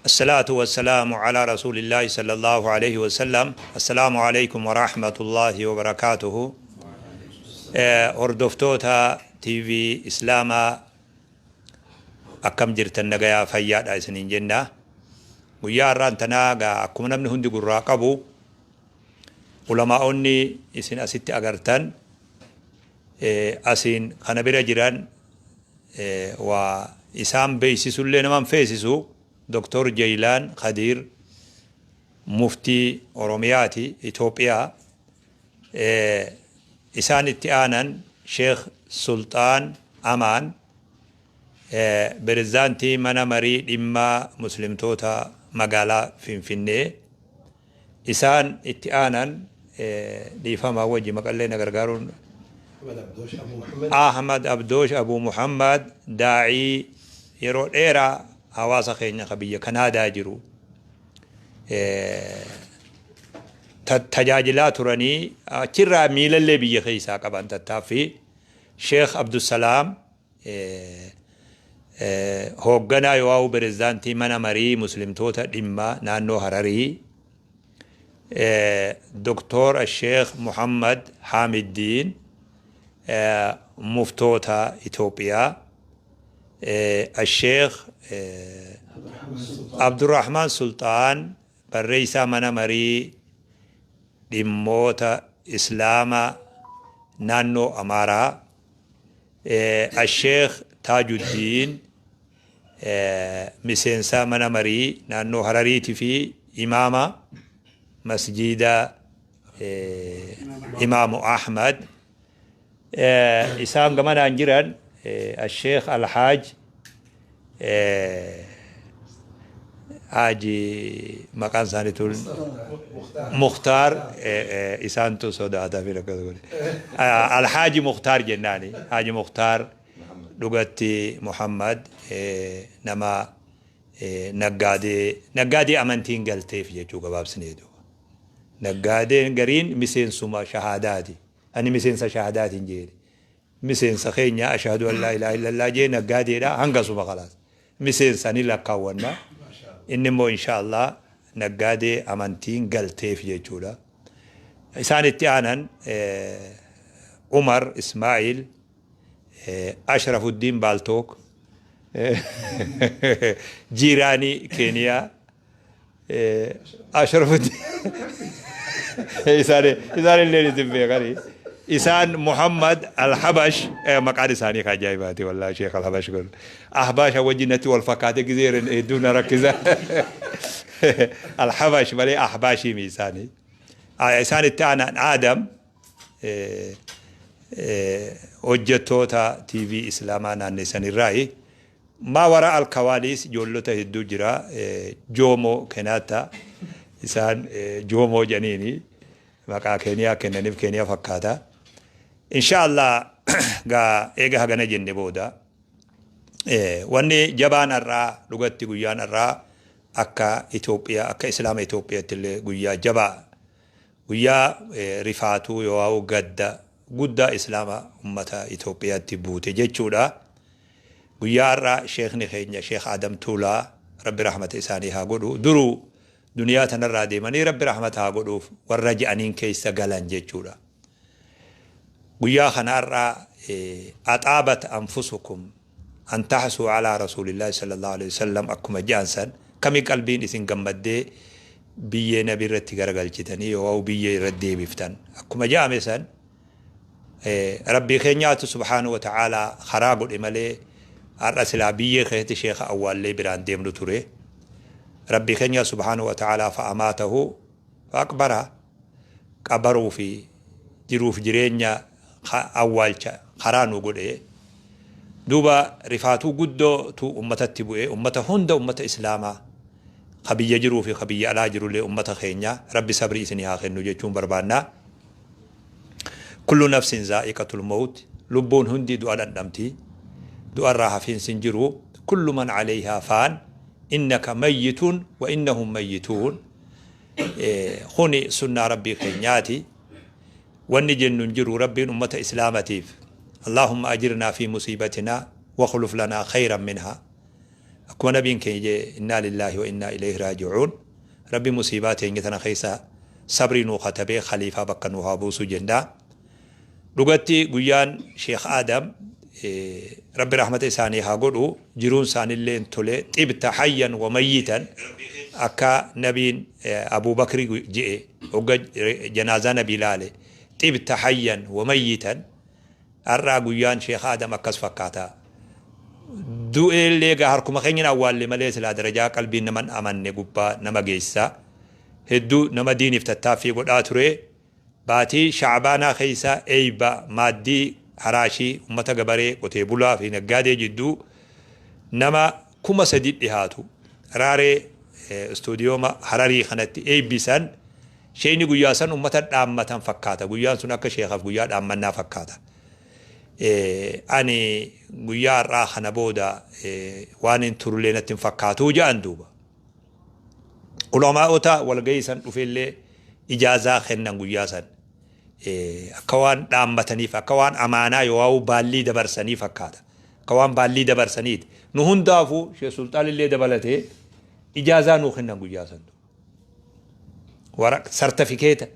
الصلاة والسلام على رسول الله صلى الله عليه وسلم. السلام عليكم ورحمة الله وبركاته. هردفتوتا تي في إسلاما أكم جرتن نجايا فياد أيسنين جنة ويا رانتنا جا أكم نمن هندي قراقبو علماء أني إسن أسيت أجرتن أسين خنبرة جيران وإسام بيسيسو لنا من فيسيسو دكتور جيلان خدير مفتي أورومياتي إثيوبيا إسان اتيانا شيخ سلطان أمان برزانتي منا مري إما مسلم توتا مقالا فينفيني إسان اتيانا ديفما وجي مقالينا غرغارون أحمد أبدوش أبو محمد داعي يرو إيرا hawaasa keenya biyya Kanaadaa jiru tajaajilaa turanii achirraa miilallee biyya keessaa qaban tattaaffii Sheekh Abdusalaam hoogganaa yoo pirezidaantii mana marii muslimtoota dhimma naannoo Hararii Dr. Sheekh Muhammad Hamiddiin muftoota Itoophiyaa الشيخ عبد الرحمن سلطان برئيسا منا مري دموتا إسلاما نانو أمارا الشيخ تاج الدين مسينسا منا مري نانو هراريتي في إماما مسجد إمام أحمد إسام كمان أنجران الشيخ الحاج حاجي مكان سانيتول مختار إسانتو سوداتا في الكذول الحاج مختار جناني حاج مختار لغتي محمد نما نقادي أمانتين قلتي في جوجا باب سنيدو نقادي قرين مسين سما شهاداتي أنا مسين شهاداتي جيري مسين سخينيا أشهد أن لا إله إلا الله جينا قادرة هنقصوا خلاص مسين سني لك كوننا إنما إن شاء الله نقادي أمانتين قلتي في جولا إنسان اتعانا عمر إسماعيل أشرف الدين بالتوك جيراني كينيا أشرف الدين إنسان اللي نتبه غري إنسان محمد الحبش مقعد ثاني خجايباتي والله شيخ الحبش قول أحباش وجنتي والفكاتة كثير دون ركزة الحبش بلي أحباشي ميساني إنسان التانا آدم وجدتوتا تي في إسلامان النسان الرأي ما وراء الكواليس جولتا هدو جرا جومو كناتا إنسان جومو جنيني مقا كينيا كننف كينيا فكاتا إن شاء الله غا إيغا هغانا جنة بودا واني جبان الرا لغتي قيان الرا أكا إثيوبيا أكا إسلام إثيوبيا تلي قيا جبا قيا رفاتو يواو قد إسلام أمتا إثيوبيا تبوتي جيتشودا قيا الرا شيخ نخينيا شيخ آدم تولا ربي رحمة إساني هاقودو درو دنيا تنرى ديماني ربي رحمة هاقودو والرجعنين كيسا قلان جيتشودا قيا خنارا أطابت أنفسكم أن تحسوا على رسول الله صلى الله عليه وسلم أكما جانسا كمي قلبين إسن قمدي بيه نبي رتي غرغل جتني أو بيه ردي بفتن أكما جامسا ربي خينيات سبحانه وتعالى خراب الإمالي الرسل بيه خيت شيخ أول لي بران ديم لتوري ربي خينيا سبحانه وتعالى فأماته فأكبره قبروا في جروف جرينيا أول خرانو قولي دوبا رفاتو قدو تو أمتا تبوئي أمتا هند أمتا إسلاما خبية جرو في خبية على جرو لي أمتا خينيا ربي صبري سنها خينو جيتون بربانا كل نفس زائقة الموت لبون هندي دو الأندمتي دو الراحة فين سنجرو كل من عليها فان إنك ميت وإنهم ميتون خوني سنة ربي خينياتي ونجن ننجرو ربي أمة إسلامتيف اللهم أجرنا في مصيبتنا وخلف لنا خيرا منها أكون نبي كي إنا لله وإنا إليه راجعون ربي مصيبات ينجتنا خيسا صبري نو خطبه خليفة بكنو هابوسو جندا لغتي قيان شيخ آدم ربي رحمة إساني هاقودو جرون ساني اللي انتولي طبت حيا وميتا أكا نبي أبو بكر جئ جنازة نبي لالي طبت حيا وميتا أرى قيان شيخ آدم أكس فكاتا دو اللي هاركم خينين أول لما ليس لا درجة قلبي نمن أمن نقبا نما جيسا هدو نما دين افتتافي قد آتوري باتي شعبانا خيسا ايبا مادي حراشي امتا قبري قتيبولا في نقادي جدو نما كما سديد لهاتو راري استوديو ما حراري خانتي ايبي سن شيني قياسا امتا دامتا فكاتا قياسا نكا شيخا قيا دامنا فكاتا أني قيا راخنا بودا وانين ترولينا تنفكاتو جان دوبا علماء أوتا والقيسا وفي إجازة خلنا قياسا أكوان دامتني فأكوان أمانة يواو بالي دبر سني فكاتا كوان بالي دبر سنيد نهون دافو شيخ سلطان اللي دبلته إجازة نوخنا قياسا ورق سرتفيكيتا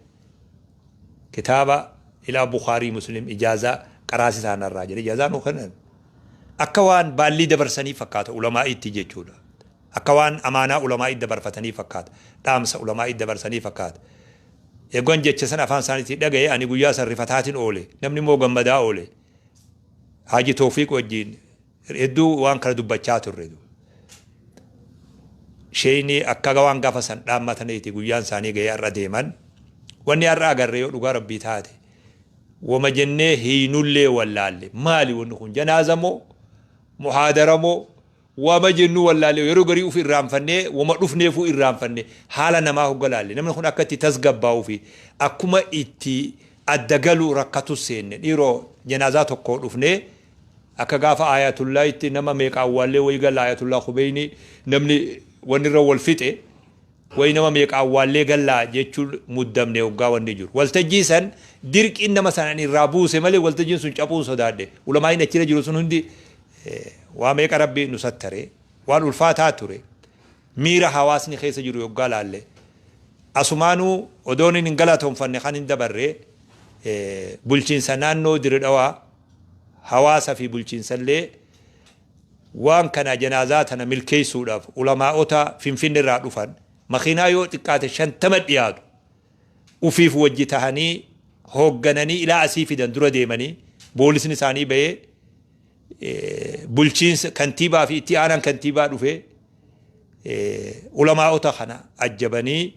كتابة إلى بخاري مسلم إجازة قراسي سانا الراجل إجازة نوخنا أكوان بالي دبر سني فكاتا علماء اتجيجودا أكوان أمانة علماء دبر فتني فكات تامس علماء دبر سني فكات يقول جتشسن أفان سانتي دقي أني قياس الرفتات أولي نمني موغم مدا أولي حاجي توفيق وجين ردو وان كردو بچات الردو شيني أكا وان قفصن دامتنيتي قيان ساني قيا الرديمن واني أرى ريو لغا ربي تاتي وما جنة هينو اللي واللالي مالي ونخون جنازة مو محاضرة مو وما جنو واللالي يرو غريو في الرام فني وما رفني فو الرام فني حالا نما هو قلالي نمن خون أكتي تسقباو في أكما إتي الدقلو ركتو السين إيرو جنازات قول رفني أكا غافة آيات الله إتي نما ميك أولي ويقال آيات الله خبيني نمني ونرو والفتئ وينما ميك أولي قال لا جيتشو مدمني وقا ونجور والتجيسا ديرك إنما سنعني الرابوس مالي والتجيسون شابوس دادي ولما إنا كيلا جلوسون هندي واميك ربي نستري والألفات تري ميرا حواسني خيس جرو يقال عليه أسمانو ودوني نقلتهم فنخان اندبره بلچين سنانو دردوا حواسا في بلچين سلي وان كان جنازاتنا ملكي سوداف علماء اوتا فين الرادوفان مخينا يو تقات شن تمد يادو وفيف وجتهني هوغنني الى اسيف دندرو ديمني بوليس نساني بي بلچين كنتيبا في اتيانا كنتيبا دوفي علماء اوتا خنا عجبني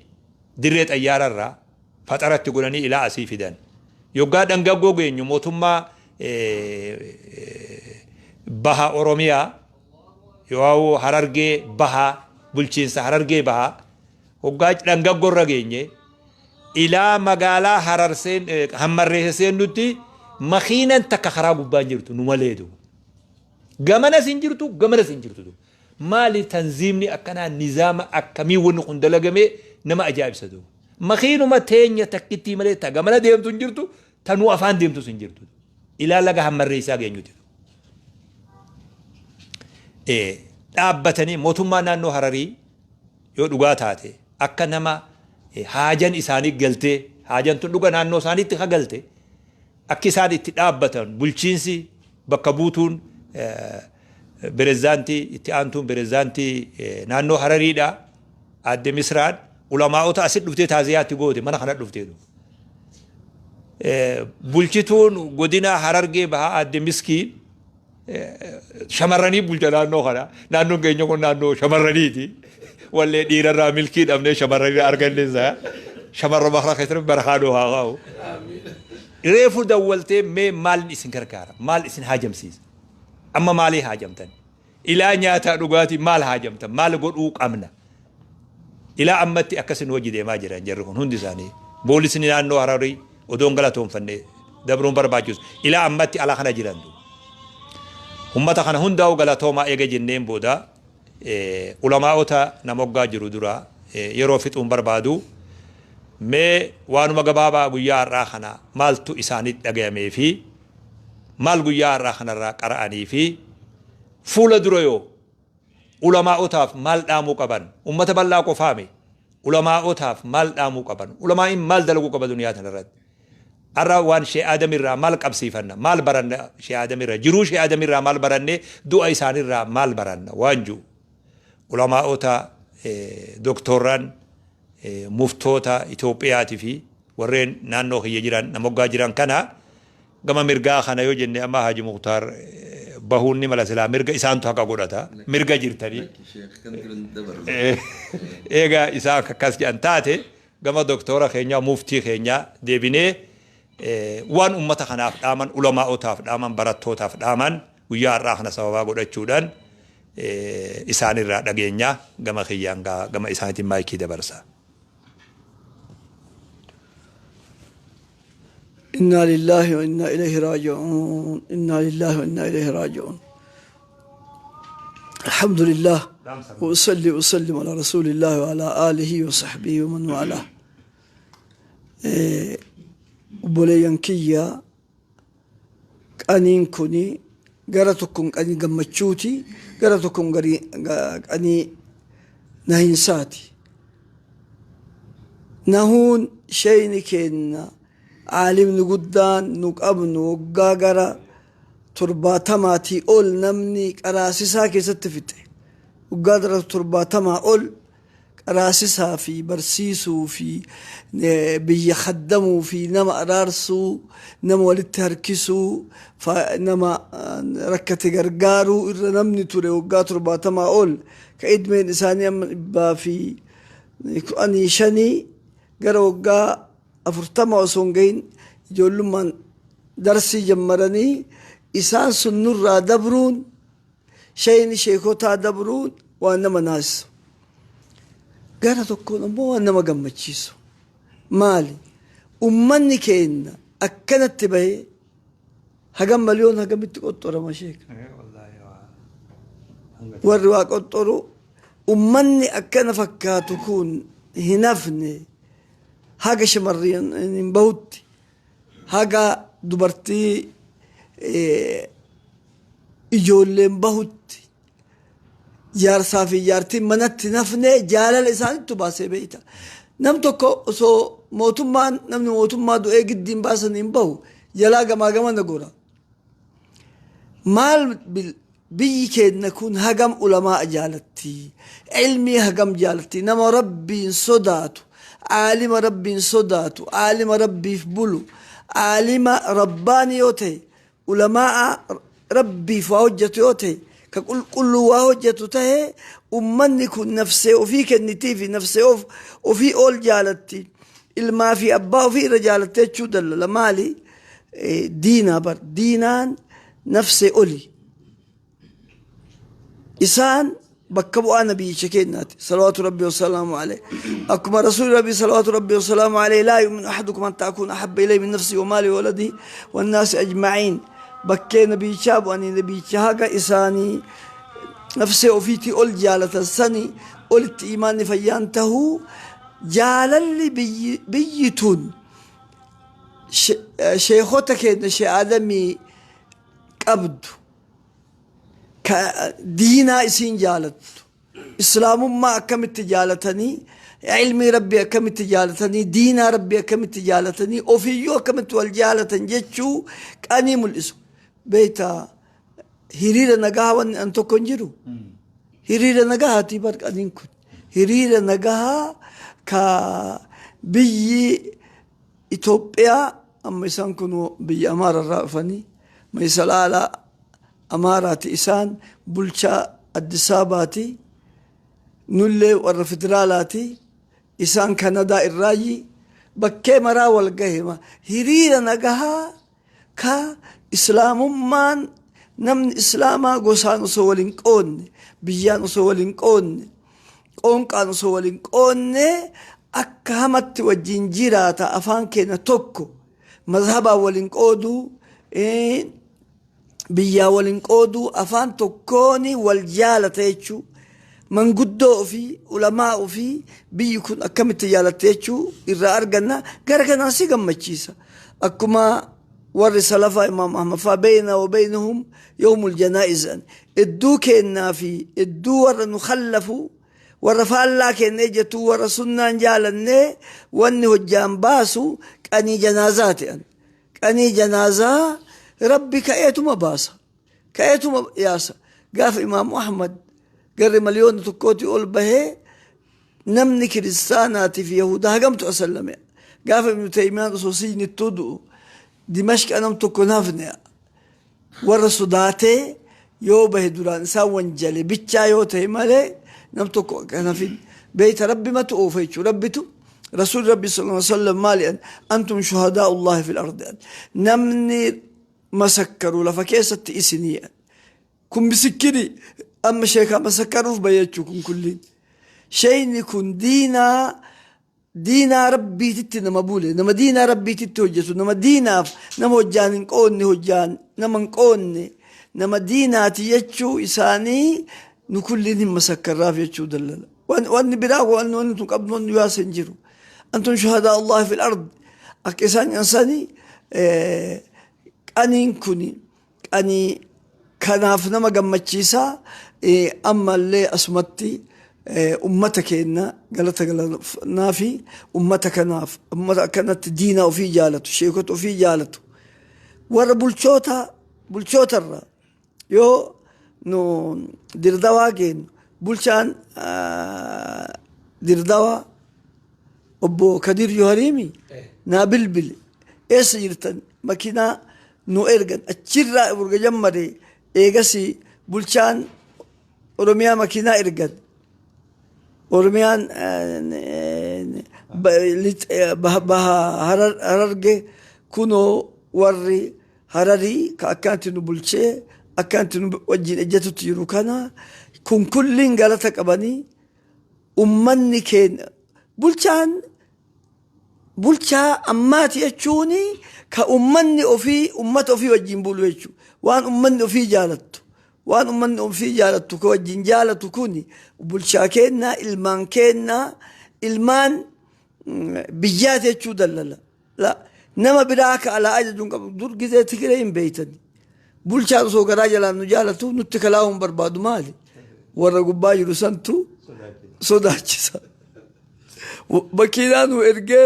دريت ايار الرا فطرت تقولني الى اسيف دن يوغا دنگغو غينيو موتوما بها اوروميا يواو حررگي بها بلچين حررگي بها وغا دنگغو رگيني الى مغالا حررسين همرسين نوتي مخينا تكخراب بانجرتو نماليدو غمنا سنجرتو مالي تنظيمني أكنا نظام أكمي ونقول دلقمي نما أجاب سدو مخينو ما تينيا تكتي مليتا غمنا ديم تنجرتو تنو أفان ديم تنجرتو إلا لغا هم الرئيسا غينيوتو تابتني موتما نانو حراري يو دغاتاتي أكنا ما حاجن إساني قلتي حاجن تلغا نانو ساني تخا قلتي أكي ساني تتابتن بلچينسي بكبوتون برزانتي اتيانتون برزانتي نانو حراريدا اد مصران علماء تا اسد دفتي تازيات غودي من خنا دفتي دو بولچتون غودينا حرارغي با اد مسكين شمراني بولجلا نو خنا نانو غينيو نانو شمراني دي ولا دير را ملكي امني شمراني ارغنزا شمر بخرا خيتر برخادو هاغاو امين ريفو دولتي مي مال اسن كركار مال اسن هاجمسيس أما مالي هاجمتن إلى نياتا رغاتي مال هاجمتن مال قدوق أمنا إلى أمتي أكسن وجدي ما جران جرهن هندي ساني بوليسني نانو حراري ودون غلطهم فني دبرون برباجوس إلى أمتي على خنا جران دو همتا خنا هنداو غلطهم إيجا جنين بودا علماء تا نموغا جرو درا يروفت بربادو مي وانو مغبابا غيار راخنا مالتو إساني دغيامي في مال غيار راخنا را قراني في فول درويو علماء أتاف مال دامو قبن أمة بالله قفامي علماء أتاف مال دامو قبن علماء مال دلقو قبن دنيا تنرد أرى وان شيء آدم الرا مال قبسيفنا مال برنا شيء آدم الرا جرو شيء آدم الرا مال برنا دو إيسان الرا مال برنا وانجو علماء أتا دكتوران مفتوتا إثيوبياتي في ورين نانو هي جيران نموغا جيران كنا gama mirgaa kana yoo jenne amma Haji Mukhtar bahunni mala sila mirga isaan tu haka godhata mirga jirtani eega isaa akkas jedhan taate gama doktora keenya muftii keenya deebinee waan ummata kanaaf dhaaman ulamaaotaaf dhaaman barattootaaf dhaaman guyyaa har'aa kana sababaa godhachuudhaan isaanirraa dhageenya gama kiyyaan gama isaaniitiin maayikii dabarsa. إنا لله وإنا إليه راجعون إنا لله وإنا إليه راجعون الحمد لله وأصلي وأسلم على رسول الله وعلى آله وصحبه ومن والاه بوليان كيا أنين كوني قرأتكم أني قمتشوتي قرأتكم أني نهينساتي نهون شيء كنا عالم نقدان نقابن وقاقرا ترباتماتي أول نمني قراسسا كي ستفته وقادرة ترباتما أول قراسسا في برسيسو في بيخدمو في نما أرارسو نما ولتهركسو فنما ركت قرقارو إرى نمني توري وقا ترباتما أول كإد من إنساني إبا في أني شني قرا وقا أفرتما وسونجين يقولون من درسي جمرني إسان سنور دبرون شيء شيخوتا دبرون وأنما ناس قالت تكون أمو وأنما قمتشيسو مالي أمني كأن أكنت تبهي هقم مليون هقم تقطر ما شيك والرواق قطروا أمني أكن فكا تكون هنفني هاجا شمرين بوتي هاجا دبرتي إجولين بوتي جار صافي جارتي منت نفني جال الإنسان تباسي بيتا نمتوكو سو موتمان نمن موتما دو قدين باسن بو جلا جما نقولا مال بيك نكون هجم علماء جالتي علمي هجم جالتي نما ربي صداتو عالم ربي صداتو عالم ربي فبلو عالم رباني يوتي علماء ربي فوجت يوتي كل وجت تهي أمني كن نفسي وفيك النتي في نفسي وفي أول جالتي الما في أبا وفي رجالتي شو دل لمالي دينا بر دينان نفسي أولي إسان بكبوا نبي شكينات صلوات ربي وسلامه عليه أكما رسول ربي صلوات ربي وسلامه عليه لا يؤمن أحدكم أن تكون أحب إليه من نفسي ومالي وولدي والناس أجمعين بكي نبي شاب وأني نبي شهاقة إساني نفسي وفيتي أول جالة السني قلت إيماني فيانته جال اللي بيتون شيخوتك شيء آدمي قبض دينا إسين جالت إسلام ما أكمل تجالتني علمي ربي أكمل تجالتني دينا ربي أكمل تجالتني وفيو أكمل والجالتن جتشو كأني ملئسو بيتا هرير نجاها وان أنتو كنجرو هرير نجاها تبارك أدين كن هرير نجاها كا بي إثيوبيا أما إسان كنوا بي أمار الرافني ما يسأل على أمارات إسان بلشا الدساباتي نولي والفدرالاتي إسان كندا الراجي بكي مرا والقهمة هريرا نقها كا إسلام مان نمن إسلاما قوسان سوالين قون بيان سوالين قون قون كان سوالين قون أكامت وجنجيراتا أفان كينا توكو مذهبا والين قودو بيا والنقودو أفان تكوني والجالة تيجو من قدو في علماء في بيكون أكمل تجالة تيجو إرى أرجعنا قرقنا سيجم مجلسا أكما ور سلفا إمام أحمد فبيننا وبينهم يوم الجنائز الدو كنا في الدو ور نخلفوا ور فالا كنا جتو ور سنة جالن وانه الجنباسو كأني جنازات كأني جنازة ربي كأيتو مباسا كأيتو ياسا قاف إمام أحمد قرر مليون تكوتي أول به نمني كريستاناتي في يهودا قمت أسلم قاف ابن تيمية صوصيني التدو دمشق أنا متكونافني ورسوداتي يو به دوران ساون جلي بيتشا يو تيمالي نمتكو كان في بيت ربي ما توفيتشو ربيتو رسول ربي صلى الله عليه وسلم مالي أنتم شهداء الله في الأرض نمني مسكروا لفكيسة إسنية كن بسكري أما شيخا مسكروا في بيتشوكم كلين شيء كن دينا ربي تتي نما بولي نما دينا ربي تتي هجسو نما دينا نما هجان نقوني هجان نما نقوني نما دينا تيجو إساني نكلين مسكر راف يجو دلل وأني براغو وأنه تقبلون ياسنجروا أنتم شهداء الله في الأرض أكيسان إنساني أني كوني أني كناف نما قمتشيسا أما اللي أسمتي أمتك إن قالت نافي أمتك ناف أمتك كانت دينا وفي جالته شيكته وفي جالته ور بلشوتا الرا يو نو دردوا جين بلشان دردوا أبو كدير يهريمي نابلبل إيش يرتن مكينا نو إرجن أشيرة ورجع جمري إيجاسي بلشان أرميا مكينا إرجن أورميان هررجة كونو وري هرري كأكانت نبلشة أكانت نوجين أجتو تيرو كنا كون كلين قالتك أباني أمني كين بلشا أماتي أشوني كأمني أفي أمت أفي وجين بولويشو وان أمني أفي جالتو وان أمني أفي جالتو كوجين جالتو كوني بلشا كينا إلمان كينا إلمان بيجات يشو دللا لا نما براك على أجل دور جزء تكرين بيتني بلشا سو كراجة لأنه جالتو نتكلاهم بربادو مالي ورا قباي رسنتو صداچسا بكينانو إرجع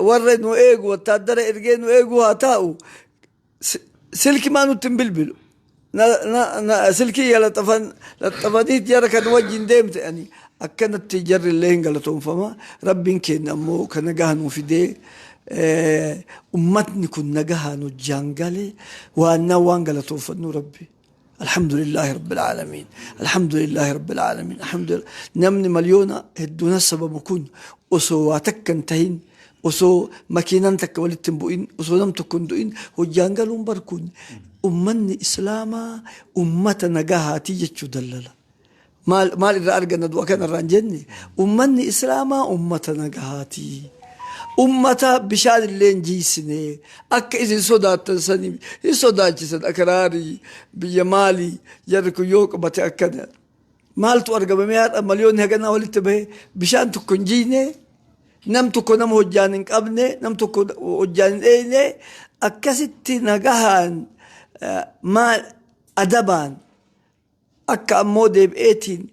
ورا نو إيجو وتادر إرجع نو إيجو هاتاو سلك ما نتنبلبلو نا سلكي يلا لطفانيت يرى كان وجه ديمت يعني أكنت تجر اللي هنقلتهم فما ربين كنا مو كنا جهنو في دي أمتني كنا جهنو جانجلي وأنا وانقلتهم فنو ربي الحمد لله رب العالمين الحمد لله رب العالمين الحمد لله نمني مليونة هدونا السبب كون أسواتك كنتهين أسو مكينانتك ولتنبوين أسو نمتك كندوين وجانجلون بركون أمني إسلاما أمتنا جهاتي يجتشو دللا مال إذا أرجعنا دوا كان الرانجني أمني إسلاما أمتنا جهاتي أمتا بشاد اللين جيسني أك إذن صدات تنساني صدات جسد أكراري بيمالي يركو يوك بتأكد مالتو أرجع بمئات مليون هجنا ولتبه بشان تكون جيني نم تكون نم هجانك أبني نم تكون هجان إيني أكستي نجاهن ما أدبان أك أمودي بإيتين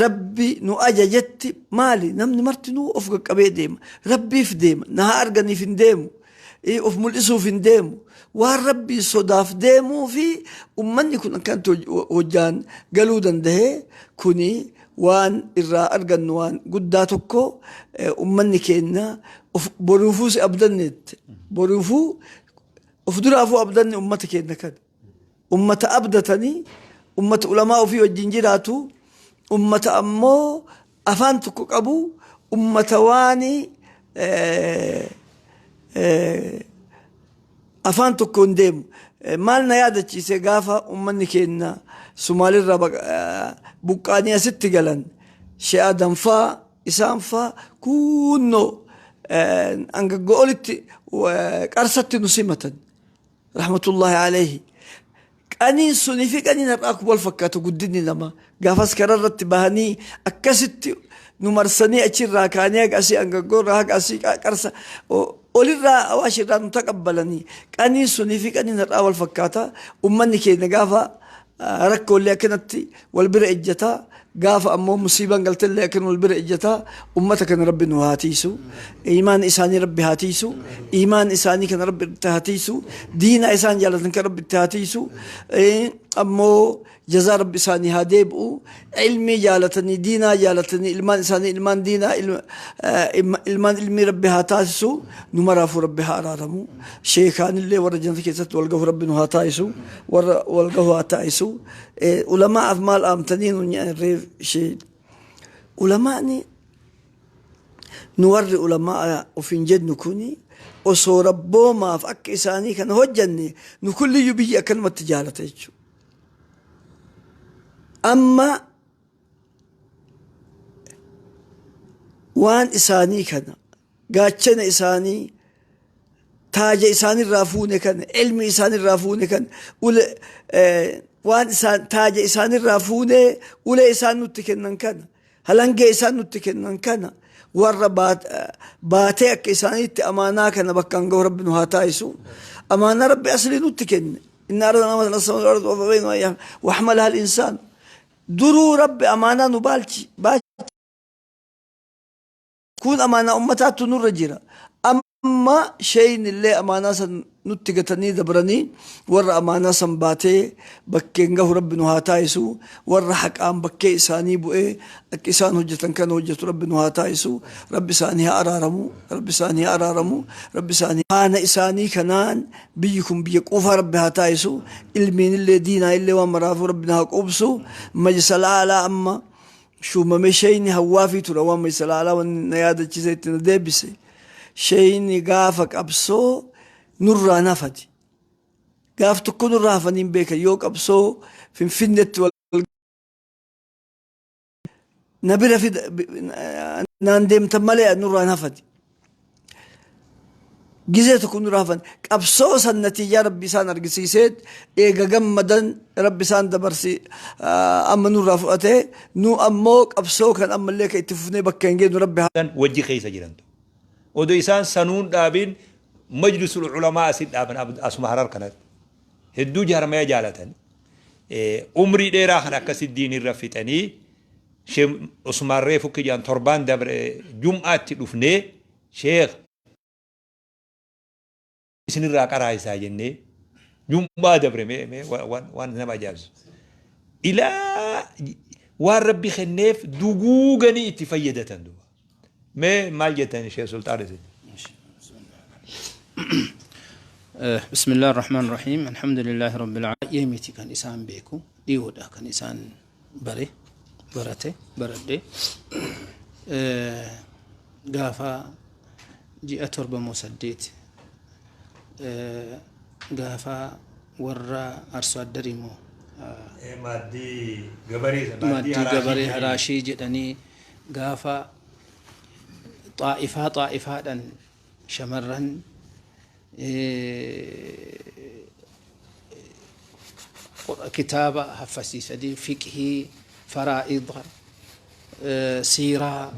ربي نو أجا جتي مالي نمني مرتنو أفقك أبي ديم ربي في ديم نهار قني في ديمو أف ملئسو في ديمو والربي صداف ديمو في أمني كنا كانت وجان قالودا ده كوني وان إرا أرقن وان قداتكو أمني كينا بروفوس أبدنت بروفو أفدر أفو أبدني أمتك كينا كد أمة أبدتني أمة علماء في والجنجراتو أمة أمو أفانتك أبو أمة واني أفانتك كندم مالنا يادة شيء قافة أمني كينا سومالي الربع بقانية ست جلن شيء آدم فا إسام فا كونو أنك قولت وكارست نسمة رحمة الله عليه أني سوني فيك أني نرأك والفكاتو قدني لما قافس كررت بهني أكست نمرسني أشير راكاني أسي أنك قول راك أسي كارسة olirraa awaashirraa nu taqabbalanii qanii sunii fi qanii har'aa wal fakkaata ummanni keenya gaafa rakkoolee akkanatti wal bira ejjataa gaafa ammoo musiibaan galtellee akkan wal bira ejjataa ummata kana rabbi nu haatiisu imaan isaanii rabbi haatiisu imaan isaanii kana rabbi itti haatiisu diina isaan jaalatan kan rabbi itti haatiisu ammoo جزاء رب إساني هاديبو علمي جالتني دينا جالتني إلمان إساني إلمان دينا إلمان علمي ربي هاتاسو نمرافو ربي هارارمو شيخان اللي ورجن في كيست والقه ربي نهاتايسو والقه هاتايسو علماء أفمال آمتنين ونريف شيء علماءني نوري علماء وفين جد نكوني وصو ربو ما فأك إساني كان هجني نكل يبي كلمة تجارته أما وان إساني كان قاتشن إساني تاج إساني الرافون كان علم إساني الرافون كان وان إسان تاج إساني الرافون ولا إسان نتكنن كان هلنج إسان نتكنن كان ور باتك إساني أمانة كان بكان جو رب نهاتايسو أمانة رب أصلي نتكن إن أردنا أمانة السماء والأرض وما بينهما وحملها الإنسان درو رب أمانة نبالش كون أمانة أمتات نور جرا أما شيء اللي أمانة نتقتني دبرني ور أمانة سنباتي بكينغه رب نهاتايسو ور حق آم بكي إساني بؤي إسان هجة كان هجة رب نهاتايسو رب إساني أرارمو رب إساني أرارمو رب إساني أنا إساني كنان بيكم بيكوفا رب هاتايسو المين اللي دينا اللي ومرافو ربنا هاقوبسو مجسل على أما شو ما مشيني هوافي تروا مجسل على ونيادة جزيت ندبسي شيني قافك أبسو نرى نفدي قاف تكون الرافنين بيك يوك أبسو في فنت نبيل في ناندم تملي نرى نفدي جزء تكون رافن أبسو النتيجة ربي سان أرجسيسيد إيجا جمدن ربي سان دبرسي أما نرى فؤته نو أموك أبسو كان أما لك يتفني بكينجين ربي وجه خيسة جرانتو ودو إنسان سنون دابين مجلس العلماء سيد دابن أسمع حرار كانت هدو جهرمية جالتن عمري ديرا خنا كسي الدين الرفيتني شيخ عثمان ريفو كجان تربان دبر جمعة تلوفني شيخ سن الراك رايسا جنة جمعة دبر مي وان نما جابس إلى وربي خنيف دقوقني اتفيدتن دو ما جتني شيخ سلطان رزق بسم الله الرحمن الرحيم الحمد لله رب العالمين يميتي كان إنسان بيكو ديودا كان إنسان برده قافا جاء تربة مسديت قافا ورا أرسو الدريمو مادي قبري هراشي جدني قافا طائفة دان شمرن كتابة حفسي سدي فقه فرائض سيرة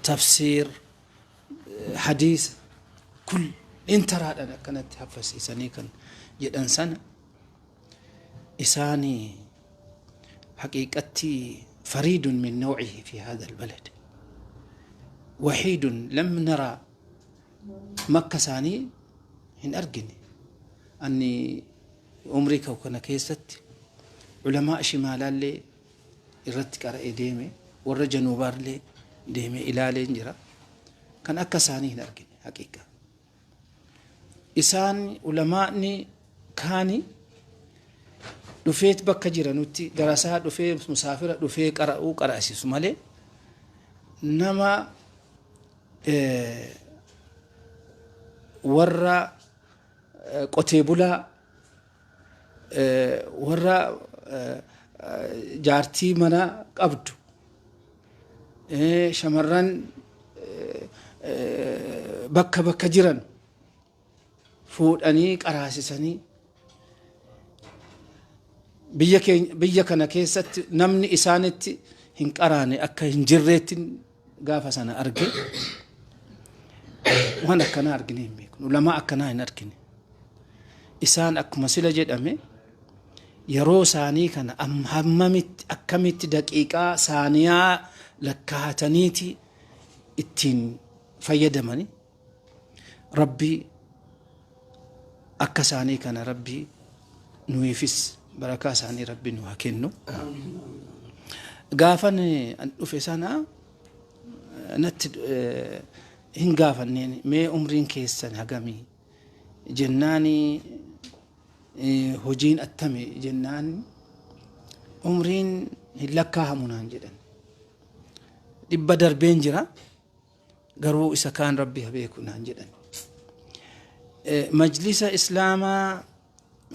تفسير حديث كل انترى أنا كانت حفسي سني كان جدا سنة إساني حقيقتي فريد من نوعه في هذا البلد وحيد لم نرى مكة ثاني هن أرجني أني أمريكا وكنا كيست علماء شمال اللي يرتك على إديمه ورا جنوبار اللي ديمه إلى لينجرا كان أكا ثاني هن أرجني حقيقة إسان علماءني كاني دفيت بكا جيرانوتي دراسات دفيت مسافرة دفيت قرأسي سمالي نما ورا قتيبولا ورا جارتي منا قبض شمران بكا جيران فوداني قراسسني biyya kana keessatti namni isaanitti hin qaraane akka hin jirreetti gaafa sana arge waan akkanaa argine hin beeknu ulamaa akkanaa hin argine isaan akkuma sila jedhame yeroo isaanii kana hammamitti akkamitti daqiiqaa saaniyaa lakkaa'ataniiti ittiin fayyadamani rabbii akka isaanii kana rabbii nuufis barakaa isaanii rabbii nu haa kennu gaafan an dhufe sana natti hin gaafanneen mee umriin keessan hagamii jennaani hojiin attame jennaan umriin hin lakkaahamu naan jedhan 100 darbeen jira garuu isa kaan rabbi haa beeku naan jedhan majlisa islaamaa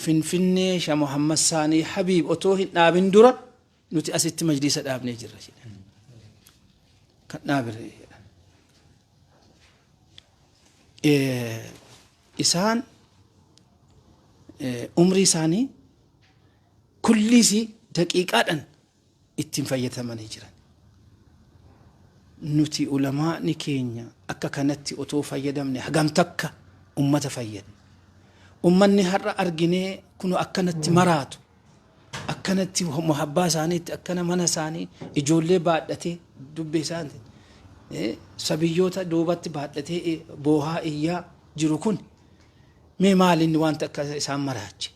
finfinnee Sheekh Muhammad Saanii Habiib otoo hin dhaabin dura nuti asitti majlisa dhaabnee jirra jedhan kan dhaabire isaan umrii isaanii kullisi daqiiqaadhaan ittiin fayyadamanii jiran nuti ulamaani keenya akka kanatti otoo fayyadamne hagam takka ummata fayyadne ummanni har'a arginee kunu akkanatti maraatu akkanatti muhabbaa isaaniitti akkana mana isaanii ijoollee baadhatee dubbee isaanii sabiyyoota duubatti baadhatee boohaa iyyaa jiru kun mee maalinni wanta akka isaan maraache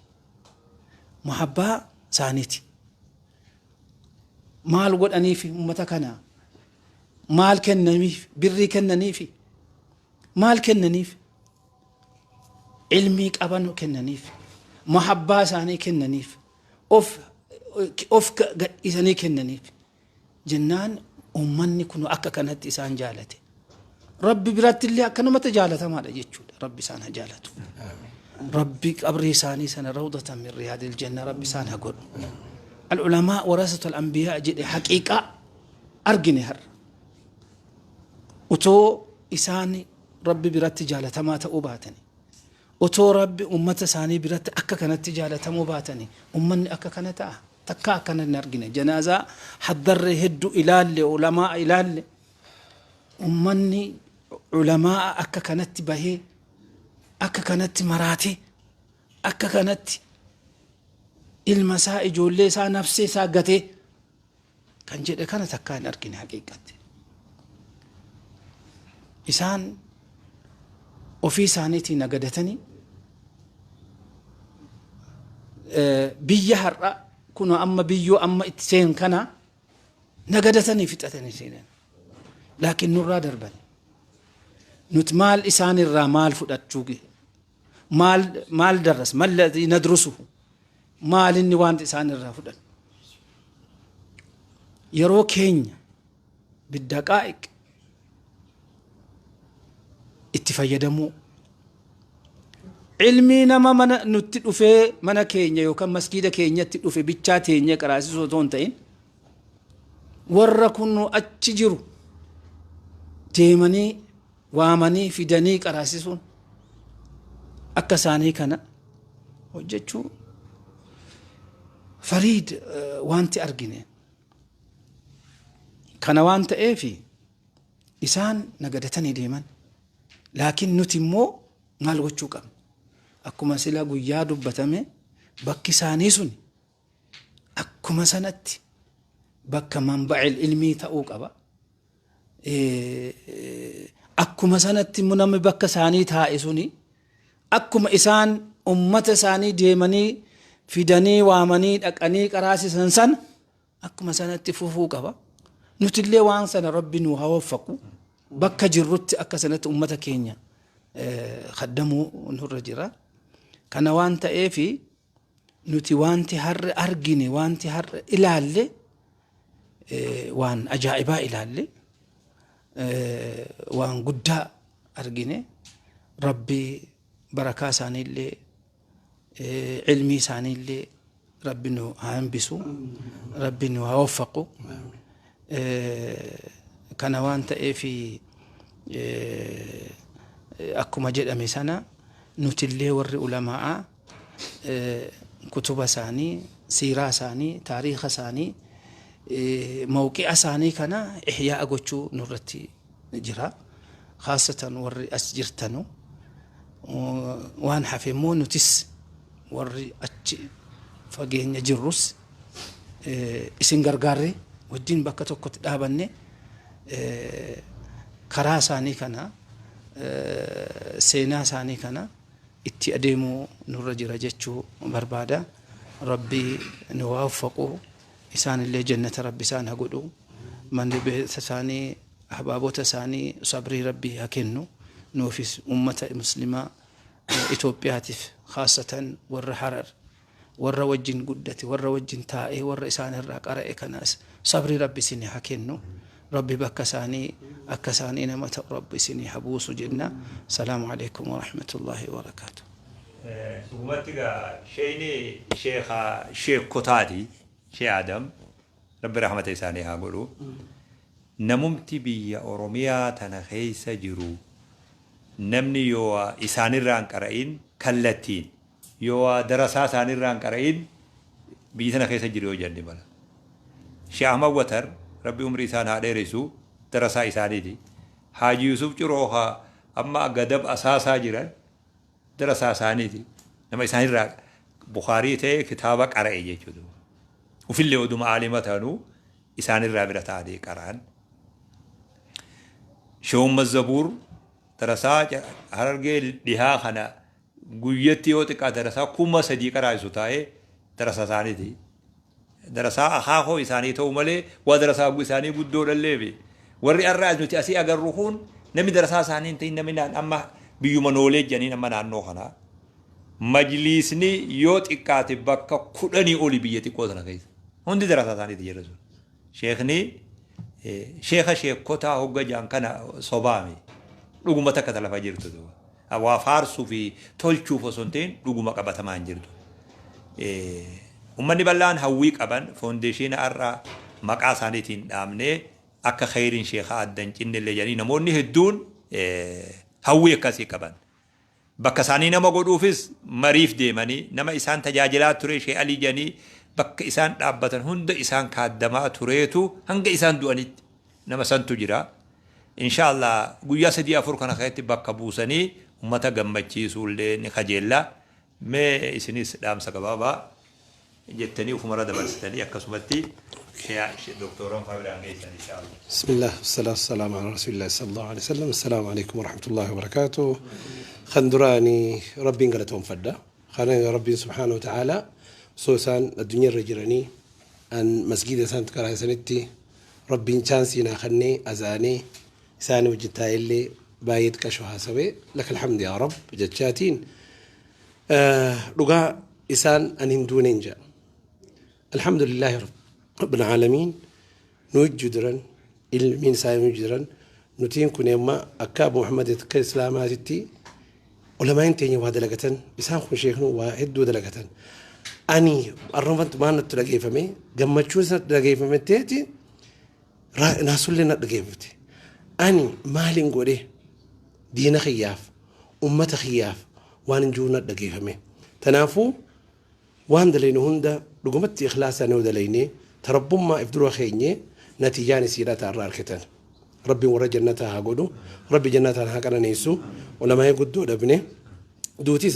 muhabbaa isaaniiti maal godhaniif ummata kana maal kennaniif birrii kennaniif maal kennaniif ilmii qaban kennaniif muhabbaa isaanii kennaniif of gadhiisanii kennaniif jennaan ummanni kun akka kanatti isaan jaalate rabbi biratti illee akkanumatti jaalatamaadha jechuudha rabbi isaan haa jaalatu rabbi qabrii isaanii sana rawdatan min riyaadil janna rabbi isaan haa godhu العلماء ورثة الأنبياء جد حقيقة أرجني هر وتو إساني ربي برات جالة ما تأوباتني وتو ربي أمة ساني برات أكا كانت تجالة مباتني أمني أكا كانت تكا كانت نرجني جنازة حضر هدو إلال علماء إلال أمني علماء أكا كانت بهي أكا كانت مراتي أكا كانت المساء جولي سا نفسي سا قتي كان جد كانت تكا نرجني حقيقة إسان وفي سانيتي نقدتني بيهر كنا أما بيو أما اتسين كنا نقدتني فتأتني سينين لكن نرى دربني نتمال إسان الرمال فدت شوقي مال درس ما الذي ندرسه مال النوان إسان الرافدت يرو كينيا بالدقائق اتفايدمو علمي نما من نتدفه من كينيا يوكا مسجد كينيا تدفه بيتشا تينيا كراسي صوتون تين وركنو أتجرو تيمني وامني فدني كراسي صون أكساني كنا وجدشو فريد وانت أرجني كان وانت إيه في إسان نقدتني ديما لكن نتمو مال وچوكا أكما سلا قويا دبتمي بكي سانيسوني أكما سنتي بكا منبع العلمي تأوك أبا أكما سنتي منامي بكا ساني تائسوني أكما إسان أمت ساني ديماني فدني وامني أكني كراسي سنسن أكما سنتي فوفوك أبا نتلي وان سنة ربي نوها وفقو بكا جرت أكا سنة أمة كينيا خدموا نور جرا كان وانت إيه في نتي وانت هر أرجني وانت هر إلالي وان أجائبا إلالي وان قدا أرجني ربي بركة ساني اللي علمي ساني اللي ربي نو هانبسو ربي نو هوفقو كان وانت إيه في أكما جد أميسانا نتلي ور علماء كتب ساني سيرة ساني تاريخ ساني موقع ساني كان إحياء أقوشو نورتي جرا خاصة ورّي أسجرتنو وان حفيمون نتس ورّي أتش فجين جروس إسن غرغاري وجين بكتو كت دابني كرا ساني كنا سينا ساني كنا itti adeemu nurra jira jechuu barbaada. Rabbi nu waafaqu, isaanillee jannata rabbi isaan haa godhu, manni beekta isaanii ahbaabota isaanii sabrii rabbi haa kennu. Nuufis ummata muslimaa Itoophiyaatiif khaasatan warra Harar warra wajjin guddate warra wajjin taa'ee warra isaan irraa qara'e kanaas sabrii rabbi isinii haa kennu. ربي بكساني أكساني نمت ربي سني حبوس جنة. السلام عليكم ورحمة الله وبركاته. سومتك شيخ كتادي شيخ آدم ربي رحمة إساني هاقولوا نممت بي أوروميا تنخيس جرو نمني يوا إساني ران قرأين كالتين يوا درسا ساني ران قرأين بيتنا خيس جرو جنة بلا شيخ أحمد وتر ربي عمري إسان هذا رسو درسا إساني دي حاجي يوسف جروها أما قدب أساسا جران درسا إساني دي نما إساني راك بخاري تي كتابك أرأي جيجو وفي اللي ودوم عالمتانو إساني رابرة عادي قرآن شوم الزبور درسا هرقي لها خنا قويتي وتكا درسا كوما صديق رأيسو تاي درسا إساني دي درسا أخاخو إساني تو ملي ودرسا أبو إساني بدور الليبي ورّي الرأس نتأسي أقر روحون نمي درسا إساني انتين نمينان أما بيوما نوليج جانين أما نانو خنا مجلسني يوت إكاتب بكا كلني أولي بيتي قوتنا كيس هندي درسا إساني دي رسول شيخني شيخ كوتا هوغا جان كان صبامي لغو تكتل فجرتو دو أوا فارسو في تولچو فسنتين لغو مقبتا ما انجرتو أمني بلان هويك أبان فونديشين أرى مقا سانيتين آمني أكا خيرين شيخا أدن جن اللي جاني نموني هدون هويك كاسي كبان بكا ساني نما قدوفيس مريف ديماني نما إسان تجاجلات تري شيء ألي جاني بكا إسان أبتن هند إسان كادما تريتو هنگ إسان دوانيت نما سانتو جرا إن شاء الله قويا سدي أفرقنا خيتي بكا بوساني أمتا قمتشي سولي نخجيلا مي إسنيس دام سكبابا جتني وفمرة دبستني أكسبتي دكتوران فابران جيتني إن شاء الله. بسم الله والصلاة والسلام على رسول الله صلى الله عليه وسلم. السلام عليكم ورحمة الله وبركاته. خندراني ربي قلتهم فدا خلنا ربي سبحانه وتعالى خصوصا الدنيا الرجراني أن مسجد سانت كراه سنتي ربي شانسينا خني أزاني ساني وجدتها اللي بايد كشوها سوي لك الحمد يا رب جتشاتين لقى إسان أن هندون إنجا الحمد لله رب العالمين نوجدرن المين سايم جدرن نتين كن يما أكاب محمد كإسلاماتي علماء تاني وهذا لقتن إسان خو شيخنا واحد وهذا لقتن أني الرمضان ما نتلاقي فمي جمع شوز نتلاقي فمي تيتي ناسول لنا نتلاقي فمي أني مالين قولي دين خياف أمة خياف وانجونا نتلاقي فمي تنافو وان دلين هندا لقمت إخلاصا نودليني تربما ما إفدروا خيني نتيجاني سيرات الراركتان ربي ورا جنتها قدو ربي جنتها هكذا نيسو ولما يقدو لابني دوتي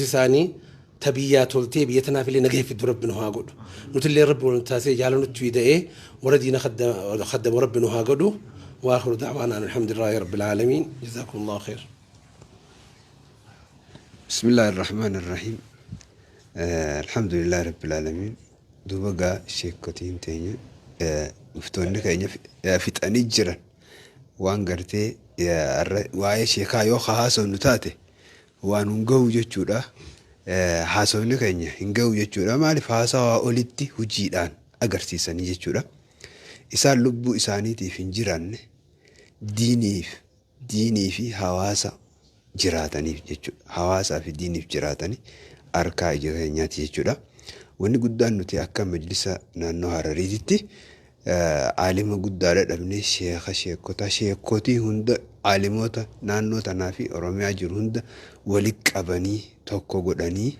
ثاني تبيات تلتي بيتنا في اللي نجيف في ربنا هاقدو نتلي رب ونتاسي جعلنا نتويدا إيه وردينا خدم ربنا هاقدو وآخر دعوانا الحمد لله رب العالمين جزاكم الله خير. بسم الله الرحمن الرحيم. الحمد لله رب العالمين. دوبا شيكوتين تاني مفتونك يا فتاني جرا وان غرتي يا واي شيكا يو خاصو نتاتي وان نغو جچودا حاسوني كانيا نغو جچودا مالي فاسا اوليتي وجيدان اغرسيسني جچودا اسان لبو اسانيتي فنجران ديني في حواسا جراتني جچو حواسا في ديني في جراتني أركا جرينياتي جدا وني قدان نتي أكا مجلسة نانو هراريتي عالم قدان ابن شيخوتي هند عالموتا نانو تنافي أرمي جر هند ولك أبني توكو قداني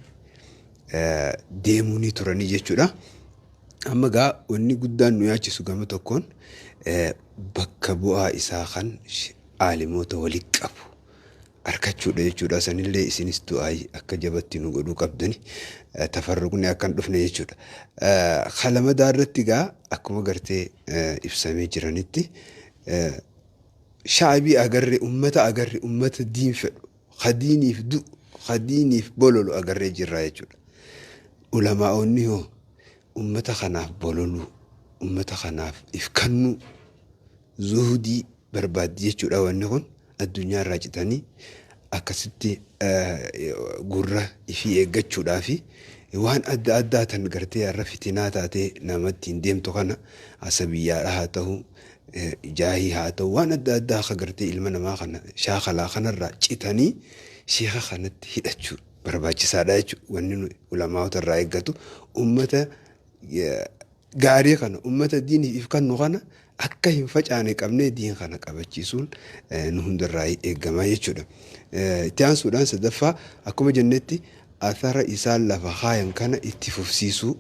ديموني تراني جدا أما قا وني قدان نياتي سوغامي توكون بكبوها إساخان aalimoota waliin qabu harkachuudha jechuudha. Sanillee isinis du'aayi akka jabatti nu godhuu qabdani tafarruqni akka hin dhufne jechuudha. Kalamadaa irratti gaa akkuma gartee ibsamee jiranitti shaabii agarre ummata diin fedhu khadiiniif du khadiiniif bololu agarree jirra jechuudha. Ulamaa'onni hoo ummata kanaaf bololuu ummata kanaaf ifkannu zuhudii barbaaddi jechuudha. Wanni kun addunyaa irraa citanii akkasitti gurra ifii eeggachuudhaa fi waan adda addaa tan gartee har'a fitinaa taatee namatti hin deemtu kana asabiyyaadha haa ta'u jaahii haa ta'u waan adda addaa akka gartee ilma namaa kana shaakalaa kanarraa citanii sheeka kanatti hidhachuu barbaachisaadha jechuudha. Wanni ulamaa'ota irraa eeggatu ummata gaarii kana ummata diiniif kannu kana akka hin facaane qabnee diin kana qabachiisuun nu hundarraa eeggamaa jechuudha. Itti aansuudhaan sadaffaa akkuma jennetti athara isaan lafa kaayan kana itti fufsiisuu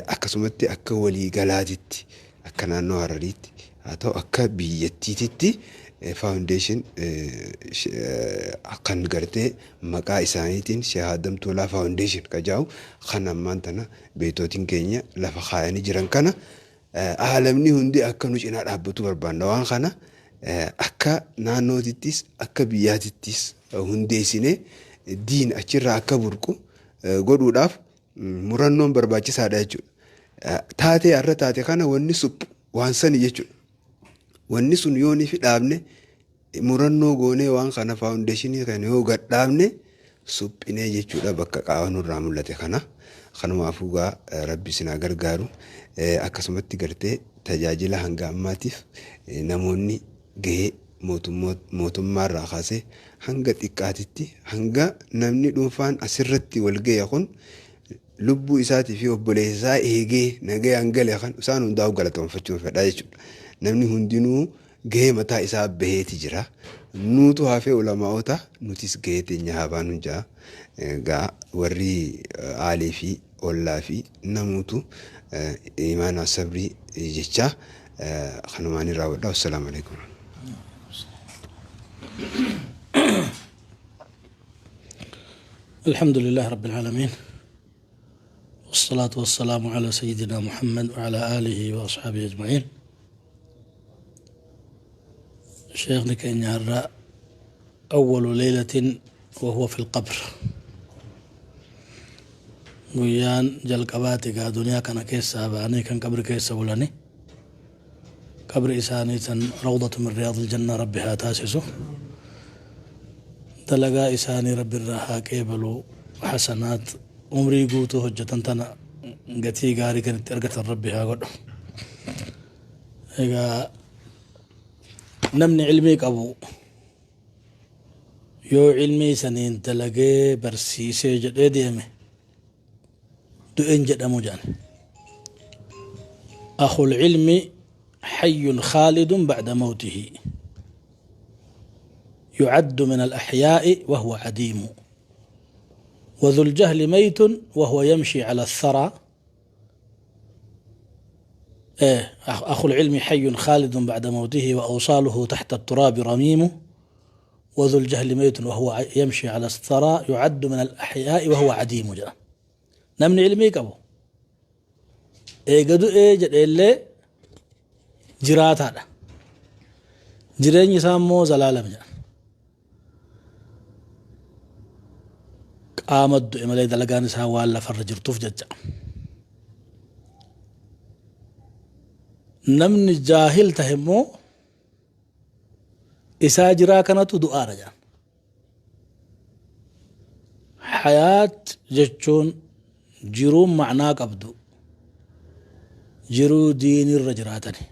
akkasumatti akka waliigalaatitti akka naannoo Harariitti haa ta'u akka biyyattiititti foundation kan gartee maqaa isaaniitiin Shahaadam Tuulaa foundation kajaa'u kan ammaan tana beetootiin keenya lafa kaayanii jiran kana aalamni hundi akka nu cinaa dhaabbatu barbaanna. Waan kana akka naannootittis akka biyyaatittis hundeessinee diin achirraa akka burqu godhuudhaaf murannoon barbaachisaadha jechuudha. Taatee har'a taate kana wanni suphu waan sani jechuudha. Wanni sun yoonii fi dhaabne murannoo goonee waan kana foundationii kana yoo gad dhaabne suphinee jechuudha bakka qaama nurraa mul'ate kana. Kanumaafuu gaa rabbi sinaa gargaaru akkasumatti gartee tajaajila hanga ammaatiif namoonni gahee mootummaarraa kaasee hanga xiqqaatitti hanga namni dhuunfaan asirratti wal ga'e kun lubbuu isaatii fi obboleessaa eegee nagayaan gale kan isaan hundaa'u galatoonfachuun fedha jechuudha. Namni hundinuu gahee mataa isaa baheeti jira. Nuutu hafee ulamaa'ota nutis gahee teenya haa baanu jaa gaa warri aalee fi ollaa fi namuutu imaana sabrii jechaa kanumaan irraa wadhaa. Wassalaamu alaikum. الحمد لله رب العالمين والصلاة والسلام على سيدنا محمد وعلى آله وأصحابه أجمعين. شيخنا كان يرى أول ليلة وهو في القبر ويان جل قباتك دنيا كان كيسا باني كان قبر كيسا ولاني قبر إساني روضة من رياض الجنة ربها تاسسه دلقا إساني رب الراحة كيبلو حسنات عمري قوتو هجة تنا قتي قاري كانت أرقت ربها قد نمني علميك أبو يو علمي سنين تلقي برسيسي جد ديمي دو انجد أموجان أخو العلم حي خالد بعد موته يعد من الأحياء وهو عديم وذو الجهل ميت وهو يمشي على الثرى. أخو العلم حي خالد بعد موته وأوصاله تحت التراب رميم وذو الجهل ميت وهو يمشي على الثرى يعد من الأحياء وهو عديم جاء نمني علميك أبو قدو جد إلي جرات هذا جرين يسامو زلالم جاء قامد إمالي دلقان ساوال لفرجر تفجج نمني جاهل تهمو إسا جرا كانتو دعا رجان حياة جتشون جرو معنى قبدو جرو دين الرجراتني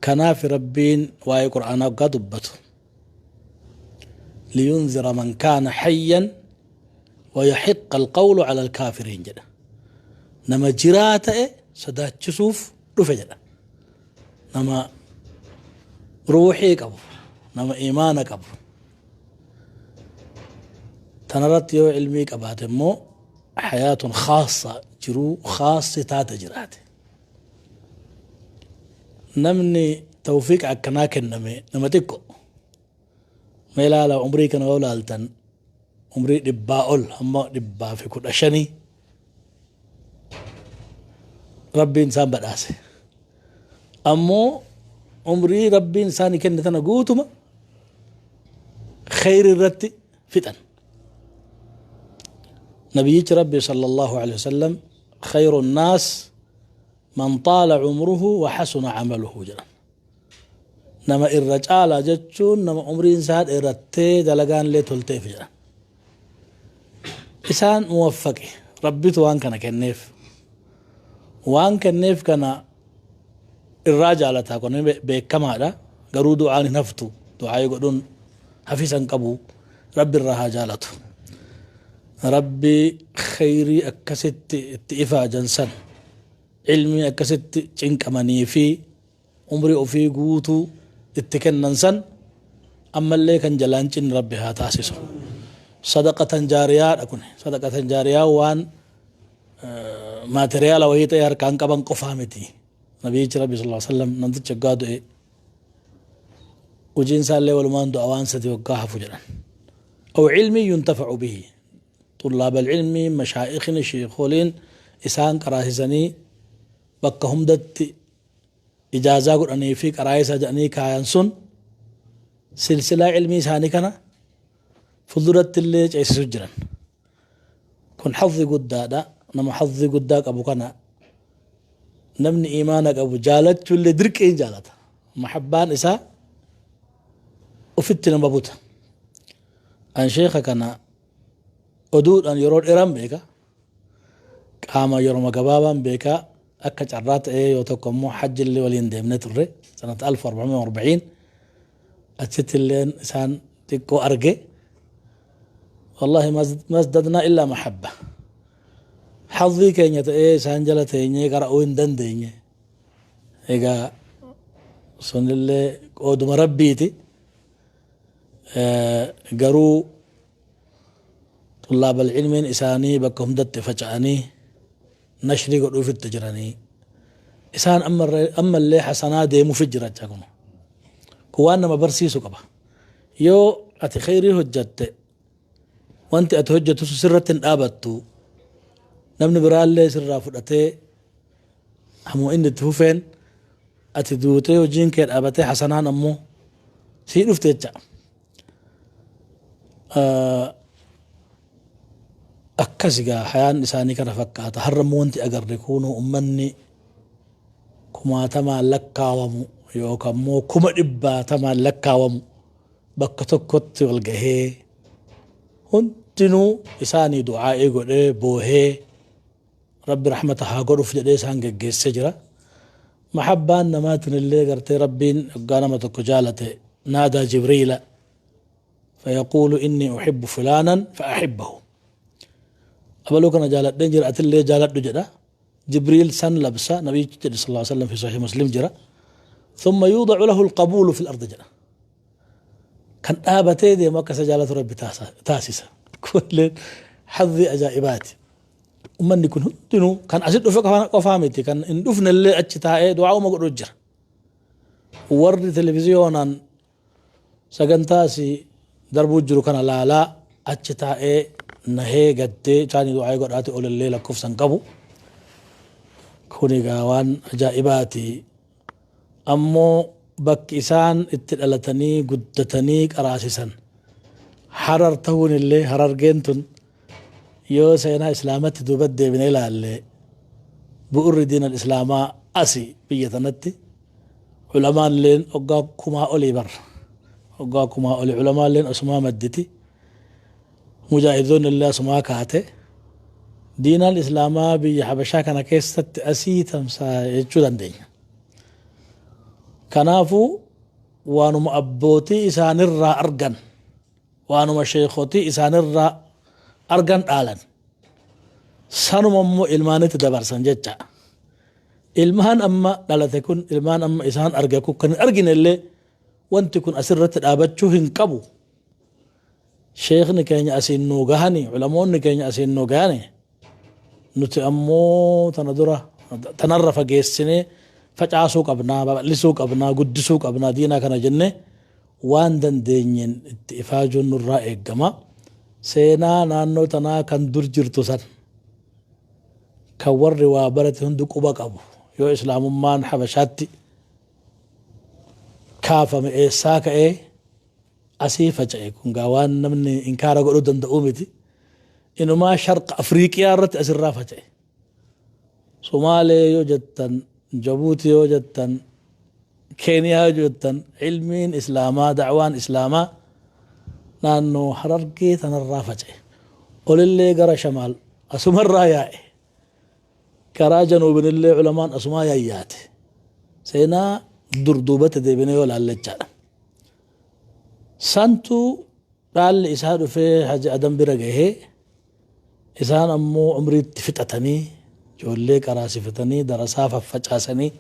كنا في ربين واي قرآن قدبته لينذر من كان حيا ويحق القول على الكافرين جدا نما جراته سدا تشوف رفجدا نما روحي قبر نما إيمان قبر تنرت يو علمي قبات مو حياة خاصة جرو خاصة تات جراته نمني توفيق أكنا كنمي نمتكو ميلا لو عمري كان أولالتن عمري دبا أول هم دبا في كل أشني ربي إنسان بداسي أمو عمري ربي إنسان كن تنقوتما خير الرت فتن نبي ربي صلى الله عليه وسلم خير الناس من طال عمره وحسن عمله جرا نما الرجال جتشون نما عمري إنسان إرتي دلقان لي تلتي فجرا إنسان موفق ربي توان كان كنيف وان كنيف كان الرجال تاكون بكما هذا قروا دعاء نفتو دعاء يقولون حفيظا قبو ربي الرهاجالته ربي خيري أكست اتئفا جنسان علمي أكست چنك مني في عمري أفي قوتو اتكن ننسان أما اللي كان جلانچن ربي هاتاسسو صدقة جارية أكون صدقة جارية وان ماتريال وهيتا ياركان كبان قفامتي نبي ربي صلى الله عليه وسلم ننتج جقادو وجنسان اللي والمان دو أوانستي وقاها فجرا أو علمي ينتفع به طلاب العلم مشايخنا الشيخولين إسان كراهزني بكهم دت إجازة قرآني في كراهزة جاني كاينسون سلسلة علمي ساني كنا فضلت اللي جايس سجرا كن حظي قدادا نما حظي قداك أبو كنا نمني إيمانك أبو جالت اللي درك إيه جالت محبان إسا وفتنا بابوتا أن شيخك أنا oduu dhan yeroo dheeraan beeka qaama yeroo gabaabaan beeka akka carraa ta'ee yoo tokko immoo hajjillee waliin deemne turre sanata 1440 achitti illeen isaan xiqqoo arge wallahi ma zdadna illa mahabba حظي كينيا تأيه سانجلة تيني قرأوا إن دنديني إيقا سن اللي قودم ربيتي قروا طلاب العلم إساني بكهم دت فجأني نشري قدو في التجراني إسان أما اللي حسنا دي مفجرة جاكم كوانا ما برسيسو كبا يو أتي خيري هجت وانت أتهجت سرة آبتو نمني برالي سرة فدتي همو إن تفوفين أتي دوتي وجين كير آبتي حسنان أمو سيد افتيجا أكاسيغا حيان إساني كان فكاتا هرمو وانتي أقرر كونو أمني كما تما لكاوامو يوكامو كما إبا تما لكاوامو بكتو كت والغهي هنتنو إساني دعائي قولي بوهي ربي رحمتها قرف جدي سانجا جيس سجرة محبان نماتن اللي قرتي ربين قانما تكجالتي نادى جبريل فيقول إني أحب فلانا فأحبه أبلو كان جالت دنجر أتلي جالت دجرة جبريل سن لبسا نبي صلى الله عليه وسلم في صحيح مسلم جرى ثم يوضع له القبول في الأرض جرى كان آبتي دي ما كسا جالت ربي تاسسا كل حظي أجائباتي ومن يكون هنتنو كان أسد فيك وفامتي كان إن دفن اللي أجتاء دعاء ما قد رجر ورد تلفزيونا سجنتاسي دربو جرو كان لا أجتاء نهي قدي تاني دعاء قد آتي أول الليلة كفسا قبو كوني قاوان أجائباتي أمو بك إسان اتلالتني قدتني قراسسا حررتون اللي حرر جنتن يو سينا إسلامات دوبد من إلى اللي بؤر دين الإسلام أسي بيتنتي علماء لين أقاكما أولي بر أقاكما أولي علماء لين أسماء مدتي مجاهدون الله سماء كاته دين الإسلام بيحبشا كان كيست أسي تمسا يجودن دين كنافو وانو مأبوتي إسان الرا أرغن وانو مشيخوتي إسان الرا أرغن آلن سانو ممو إلماني تدبرسن ججا إلمان أما لا تكون إلمان أما إسان أرغكو كان أرغن اللي وانتكون أسرة الآبتشو هنقبو شيخني كان أسين نوغاني علموني كان أسين نوغاني نتي أمو تندرة تنرف جيسني facaasuu qabnaa babal'isuu qabnaa guddisuu qabnaa diinaa kana jenne waan dandeenyeen itti ifaajuun nurraa eeggama seenaa naannoo tanaa kan dur jirtu san kan warri waa barate hundi quba qabu yoo islaamummaan habashaatti kaafame eessaa ka'ee asii faca'e kun gaa waan namni inkaara godhuu danda'uu miti inumaa sharqa afriiqiyaa irratti asirraa faca'e somaalee yoo jettan jabuuti yoo jettan keeniyaa yoo jettan ilmiin islaamaa dacwaan islaamaa naannoo harargee tanarraa faca'e olillee gara shamaal asumarraa yaa'e karaa januubinillee culamaan asumaa yaayyaate seenaa durduubatti deebine yoo laallachaadha santu dhaalli isaa dhufee haji adam bira gahee isaan ammoo umriitti fixatanii ijoollee qaraasifatanii darasaa faffacaasanii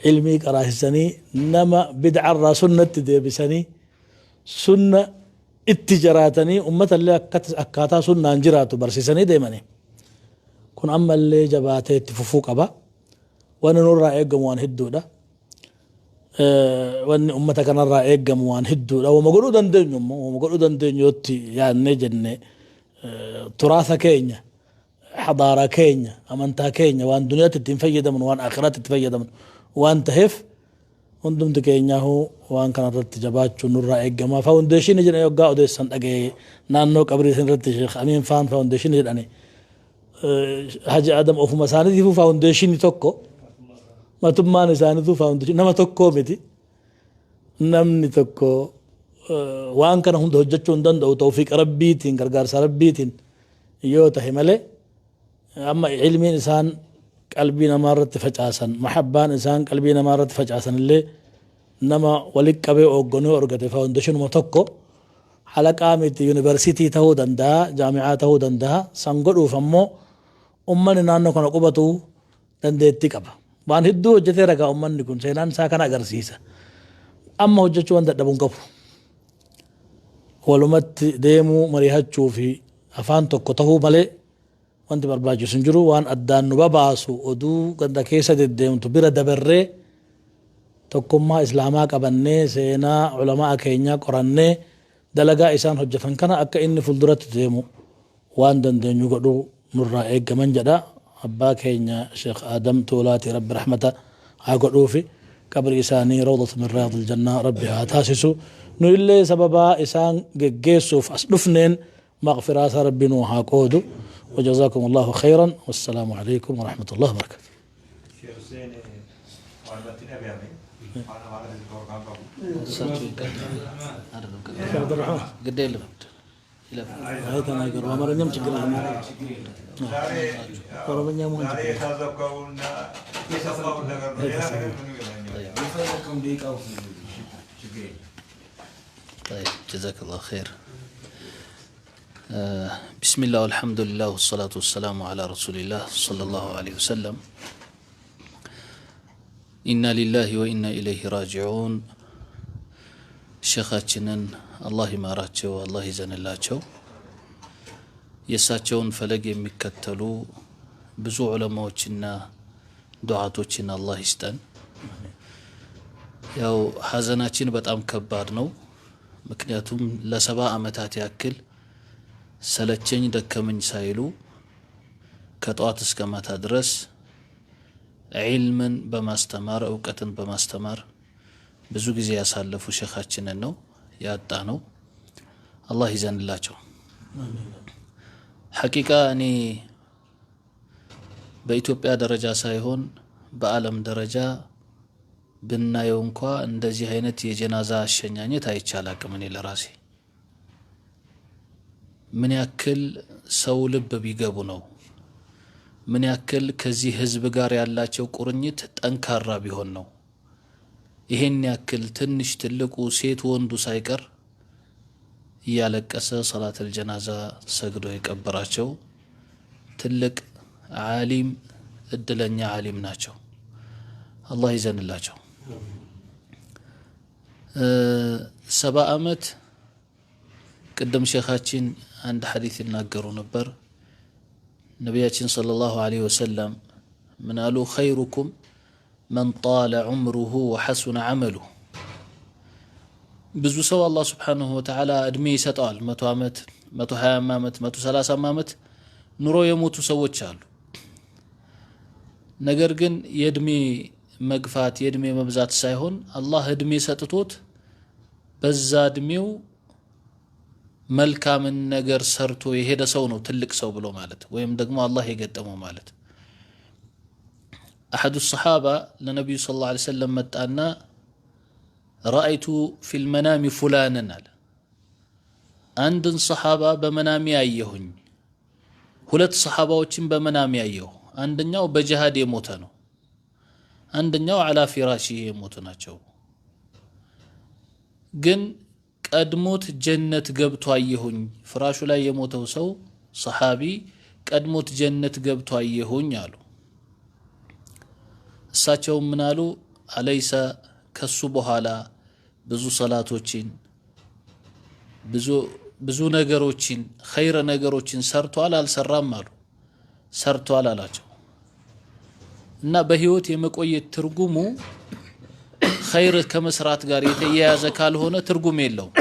ilmii qaraasisanii nama bid'arraa sunnatti deebisanii sunna itti jiraatanii ummatallee akkaataa sunnaan jiraatu barsiisanii deemanii kun ammallee jabaatee itti fufuu qaba wanni nurraa eeggamu waan hedduudha wanni ummata kanarraa eeggamu waan hedduudha wama godhuu dandeenyu immoo wama godhuu dandeenyu yotti yaannee jenne turaasa keenya hadaaraa keenya amantaa keenya waan duniyaatti ittiin fayyadamnu waan akhiraatti itti fayyadamnu waan taheef hundumti keenyaahu waan kanarratti jabaachuu nurraa eeggamaa faawundeeshinii jedhanii yoggaa odeessan dhagee naannoo qabrii isin irratti sheekh amiin faan faawundeeshinii jedhanii haji adam ofuma isaaniitiifuu faawundeeshinii tokko matummaan isaaniitu faawundeeshinii nama tokkoo miti namni tokko waan kana hunda hojjechuu hin danda'u tawfiiqa rabbiitiin gargaarsa rabbiitiin yoo tahe malee amma ilmiin isaan qalbii namaa irratti facaasan mahabbaan isaan qalbii namaa irratti facaasan illee nama walitti qabee hoogganuu argate faawundeeshinuma tokko halaqaa miti yuunivarsiitii ta'uu danda'a jaamicaa ta'uu danda'a san godhuuf ammoo ummanni naannoo kana qubatu dandeettii qaba waan hedduu hojjetee ragaa ummanni kun seenaan isaa kana agarsiisa amma hojjechuu waan dadhabuun qabu walumatti deemuu mari'achuu fi afaan tokko tahuu malee wanti barbaachisu hin jiru waan addaan nu babaasu oduu ganda keessa deddeemtu bira dabarree tokkummaa islaamaa qabannee seenaa ulamaa keenyaa qorannee dalagaa isaan hojjetan kana akka inni fulduratti deemu waan dandeenyu godhuu nurraa eeggaman jedha abbaa keenya sheekh adam tuulaati rabbi rahmata haa godhuufi qabri isaanii rawdatu min riyaadil jannaa rabbi haa taasisu nu illee sababaa isaan geggeessuuf as dhufneen مغفرة ربنا وحاقوده وجزاكم الله خيرا والسلام عليكم ورحمة الله وبركاته عبد الرحمن قد ايه لفت هاي انا اقول وامر نيم تشكر ورب نيم وانت طيب جزاك الله خير بسم الله والحمد لله والصلاة والسلام على رسول الله صلى الله عليه وسلم إنا لله وإنا إليه راجعون شيخاتنا الله ما راتشو الله يزن اللاتشو يساتشون فلق يمكتلو بزو علماء دعاتوچنا الله يستن ያው ሐዘናችን በጣም ከባድ ነው ምክንያቱም ለ7 አመታት ያክል ሰለቸኝ ደከመኝ ሳይሉ ከጧት እስከ ማታ ድረስ ዒልምን በማስተማር ዕውቀትን በማስተማር ብዙ ጊዜ ያሳለፉ ሸኻችንን ነው ያጣ ነው አላህ ይዘንላቸው ሐቂቃ እኔ በኢትዮጵያ ደረጃ ሳይሆን በዓለም ደረጃ ብናየው እንኳን እንደዚህ አይነት የጀናዛ አሸኛኘት አይቻላቅም እኔ ለራሴ ምን ያክል ሰው ልብ ቢገቡ ነው ምን ያክል ከዚህ ህዝብ ጋር ያላቸው ቁርኝት ጠንካራ ቢሆን ነው ይሄን ያክል ትንሽ ትልቁ ሴት ወንዱ ሳይቀር ያለቀሰ ሶላት الجናዛ ሰግዶ የቀበራቸው ትልቅ ዓሊም እድለኛ ዓሊም ናቸው አላህ ይዘንላቸው 7 አመት قدم شيخاتين عند حديث يناغروا نبر نبياتين صلى الله عليه وسلم من قالوا خيركم من طال عمره وحسن عمله ብዙ ሰው አላህ Subhanahu Wa Ta'ala እድሜ ይሰጣል 100 አመት 120 አመት 130 አመት ኑሮ የሞቱ ሰዎች አሉ ነገር ግን የእድሜ መግፋት የእድሜ መብዛት ሳይሆን አላህ እድሜ ሰጥቶት በዛ እድሜው መልካምን ነገር ሰርቶ የሄደ ሰው ነው ትልቅ ሰው ብሎ ማለት ወይም ደግሞ አላህ የገጠመው ማለት أحد الصحابة لنبي صلى الله عليه وسلم متأنا رأيت في المنام فلانا عند الصحابة بمنامي أيهن ሁለት صحابዎችን በመናም ያየው አንደኛው በጂሃድ የሞተ ነው አንደኛው على فراشه የሞተ ናቸው ግን ቀድሞት ጀነት ገብቶ አየሁኝ ፍራሹ ላይ የሞተው ሰው ሰሃቢ ቀድሞት ጀነት ገብቶ አየሁኝ አሉ እሳቸው ምን አሉ አለይሰ ከሱ በኋላ ብዙ ሰላቶችን ብዙ ነገሮችን ኸይር ነገሮችን ሰርቷል አልሰራም አሉ ሰርቷል አላቸው እና በህይወት የመቆየት ትርጉሙ ኸይር ከመስራት ጋር የተያያዘ ካልሆነ ትርጉም የለውም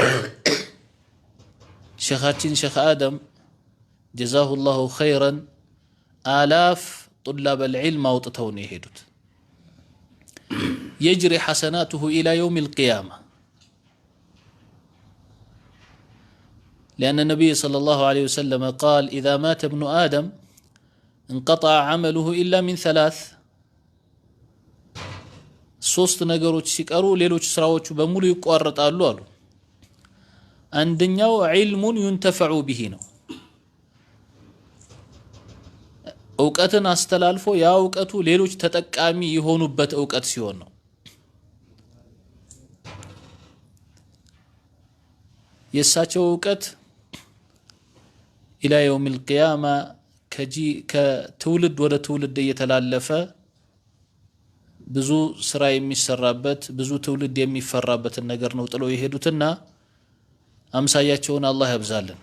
ሸኻችን ሸኽ አደም جزاه الله خيرا آلاف طلاب العلم አውጥተው ነው የሄዱት يجري حسناته إلى يوم القيامة لأن النبي صلى الله عليه وسلم قال إذا مات ابن آدم انقطع عمله إلا من ثلاث ሶስት ነገሮች ሲቀሩ ሌሎች ስራዎቹ በሙሉ ይቋረጣሉ አሉ አንደኛው ዒልሙን ينتفع به ነው ዕውቀትን አስተላልፎ ያ ዕውቀቱ ሌሎች ተጠቃሚ የሆኑበት ዕውቀት ሲሆን ነው የሳቸው ዕውቀት ኢላ የውም القيامة ከትውልድ ወደ ትውልድ እየተላለፈ ብዙ ስራ የሚሰራበት ብዙ ትውልድ የሚፈራበት ነገር ነው ጥሎ የሄዱትና አምሳያቸውን አላህ ያብዛልን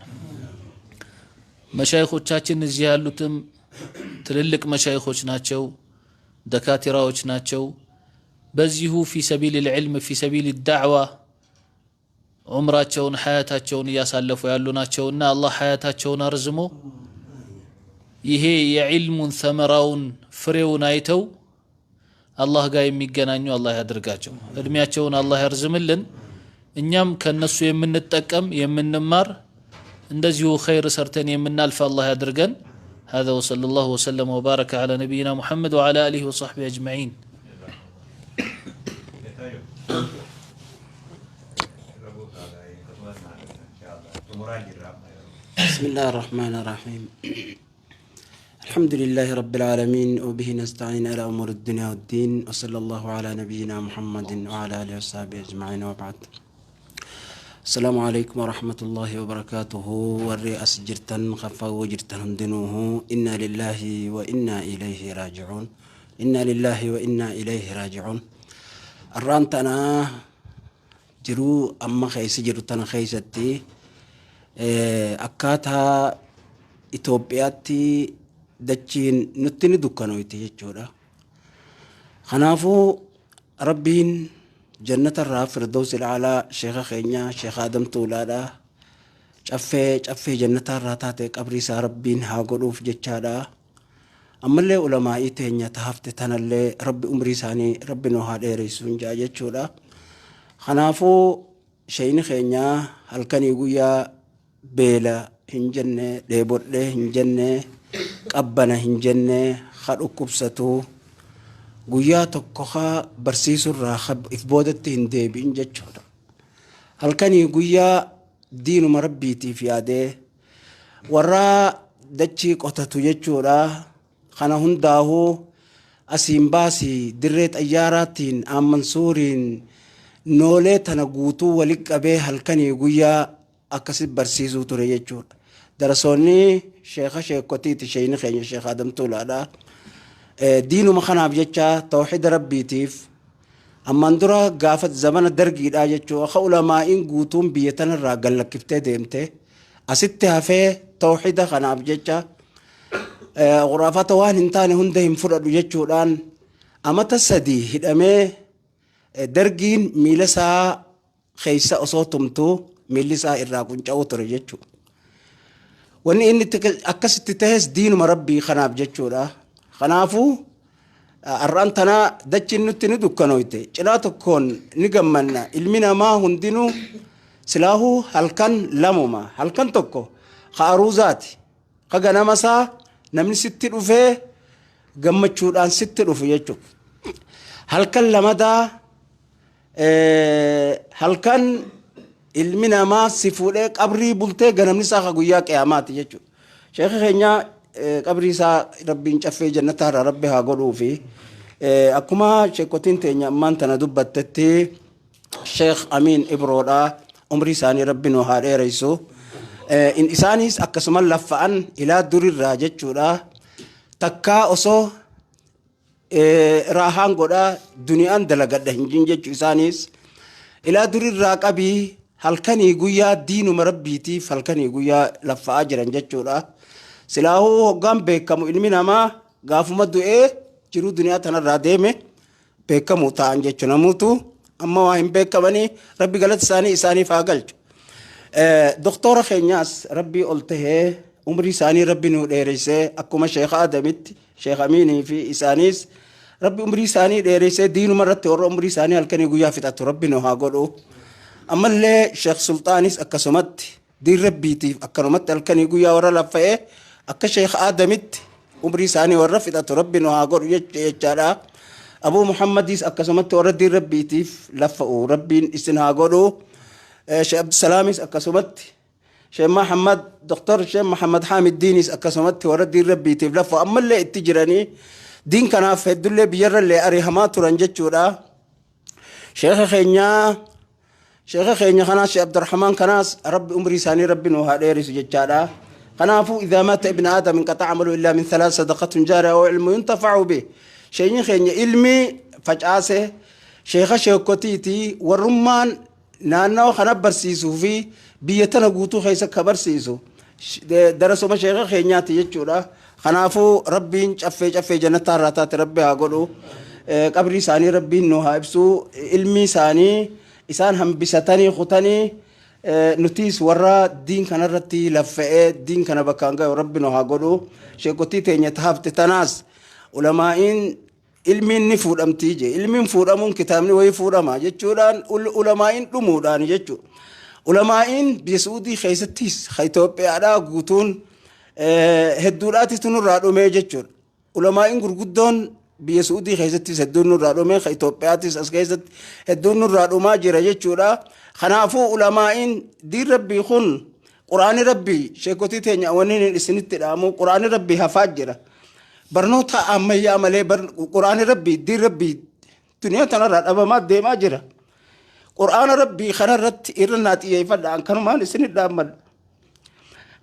መሻይኾቻችን እዚህ ያሉትም ትልልቅ መሻይኾች ናቸው ደካቲራዎች ናቸው በዚሁ في سبيل العلم في سبيل الدعوة ዑምራቸውን ሐያታቸውን ያሳለፉ ያሉ ናቸውና አላህ ሐያታቸውን አርዝሞ ይሄ የዒልሙን ثمራውን ፍሬውን አይተው አላህ ጋር የሚገናኙ አላህ ያድርጋቸው እድሜያቸውን አላህ ያርዝምልን እኛም ከነሱ የምንጠቀም የምንማር እንደዚሁ ኸይር ሰርተን የምናልፍ አላህ ያድርገን هذا وصلى الله وسلم وبارك على نبينا محمد وعلى آله وصحبه أجمعين بسم الله الرحمن الرحيم الحمد لله رب العالمين وبه نستعين على أمور الدنيا والدين وصلى الله على نبينا محمد وعلى آله وصحبه أجمعين وبعد السلام عليكم ورحمة الله وبركاته والرئاس جرتن خفا وجرتن هندنوه إنا لله وإنا إليه راجعون إنا لله وإنا إليه راجعون الرانتنا جرو أما خيس جرتنا خيستي أكاتها إثيوبياتي دچين نتني دكانويتي جورا خنافو ربين جنة الرافردوس العلا شيخ خينيا شيخ آدم تولادا شفي جنة الراتات قبري ربين هاقلوف جتشادا أما اللي علمائي تهنيا تهفت تنالي رب أمري ساني رب نوهاد ريسون جا جتشودا خنافو شين خينيا هلكني قويا بيلا هنجنة ليبورد هنجنة قبنا هنجنة خلو كبساتو guyyaa tokko barsiisurraa ifboodatti hin deebi'in jechuudha halkanii guyyaa diinuma rabbiitiif yaadee warra dachii qotatu jechuudha kana hundaahuu asiin baasii dirree xayyaaraatiin Mansuuriin noolee tana guutuu walitti qabee halkanii guyyaa akkasi barsiisuu ture jechuudha darasoonni sheekotiiti sheeyni keenya sheekh Adam Tuulaadha دينو مخنا بجتشا توحيد ربي تيف أما ندرا قافت زمن درجي راجتشو أخولا ما إن قوتون بيتنا الراجل لك كفتة ديمته أستها في توحيد خنا بجتشا غرفة وان انتاني هندهم فرد بجتشو الآن amata sadii hidhamee dargiin miila isaa keessa osoo tumtuu miilli isaa irraa qunca'uu ture jechuudha. Wanni inni akkasitti ta'es diinuma rabbii kanaaf jechuudha. Kanaafuu har'aan tanaa dachiin nutti ni dukkanoyte cinaa tokkoon ni gammanna ilmi namaa hundinuu silaahuu halkan lamuma halkan tokko ka aruuzaati ka ganamasaa namni sitti dhufee gammachuudhaan sitti dhufu jechuudha. Halkan lamadaa halkan ilmi namaa si fuudhee qabrii bultee ganamni isaa ka guyyaa qiyaamaati jechuudha. Sheekhi keenya qabrii isaa rabbiin caffee jannataa irraa rabbi haa godhuu fi akkuma sheekotiin teenya ammaan tana dubbattetti Sheekh Amiin Ibroodha umrii isaanii rabbi nu haa dheereysu. Isaanis akkasuma laffa'an ilaa durirraa jechuudha. Takkaa osoo raahaan godhaa duniyaan dalagadha hin jin jechuu isaanis ilaa durirraa qabii halkanii guyyaa diinuma rabbiitiif halkanii guyyaa laffa'aa jiran jechuudha. Silaahuu hoggaan beekamu ilmi namaa gaafuma du'ee jiruu duniyaa tanarraa deeme beekamu ta'an jechuudha. Namuutu amma waa hin beekamanii rabbi galata isaaniif haa galchu. Doktora keenyaas rabbii ol tahee umrii isaanii rabbi nu dheereysee akkuma Sheekh Adamitti Sheekh Amiinii fi isaanis rabbi umrii isaanii dheereysee diinuma irratti warra umrii isaanii halkanii guyyaa fixatu rabbi nu haa godhu. Ammallee Sheekh Sultaanis akkasumatti diin rabbiitiif akkanumatti halkanii guyyaa warra laffa'ee akka Sheekh Adamitti umrii isaanii warra fixatu rabbi nu haa godhu jechaadha. Abuu Muhammadis akkasumatti warra diin rabbiitiif laffa'u rabbiin isin haa godhu. Sheekh Abdusalaamis akkasumatti Sheekh Muhammad Dr. Sheekh Muhammad Hamiddiinis akkasumatti warra diin rabbiitiif laffa'u ammallee itti jiranii diin kanaaf heddullee biyyarrallee ari'amaa turan jechuudha. Sheekha keenya kanaas Sheekh Abdurrahmaan kanaas rabbi umrii isaanii rabbi nu haa dheerisu jechaadha. Kanaafuu idhaa maata ibn aadam inqaxaa amalu illaa min thalaat sadaqatun jaariya oo ilmu yuntafacu bih. Sheekhi keenya ilmi facaase sheekha sheekotiitii warrummaan naannawa kana barsiisuu fi biyya tana guutuu keessa ka barsiisu darasuma sheekha keenyaati jechuudha. Kanaafuu rabbiin caffee jannataa irraa taate rabbi haa godhu. Qabrii isaanii rabbiin nu haa ibsu. Ilmi isaanii isaan hambisatanii kutanii nutis warra diin kanarratti laffa'ee diin kana bakkaan gahu rabbi nu haa godhu. Sheekotii teenya taafte tanaas ulamaa'iin ilmiin ni fuudhamtii je ilmiin fuudhamuun kitaabni wayii fuudhama jechuudhaan ulamaa'iin dhumuudhaan jechuudha. Ulamaa'iin biyya Suudii keessattis Itoophiyaadhaa guutuun hedduudhaatitu nurraa dhumee jechuudha. Ulamaa'iin gurguddoon biyya Suudii keessattis hedduun nurraa dhumee Itoophiyaattis as keessatti hedduun nurraa dhumaa jira jechuudha. Kanaafuu ulamaa'iin diin rabbii kun quraani rabbii sheekotii teenya waniin isinitti dhaamu quraani rabbii hafaa jira. Barnoota ammayyaa malee quraani rabbii diin rabbii duniyaa tanarraa dhabamaa deemaa jira. Quraana rabbii kanarratti irra naa xiyyeeffadhaan kanumaan isinit dhaammadha.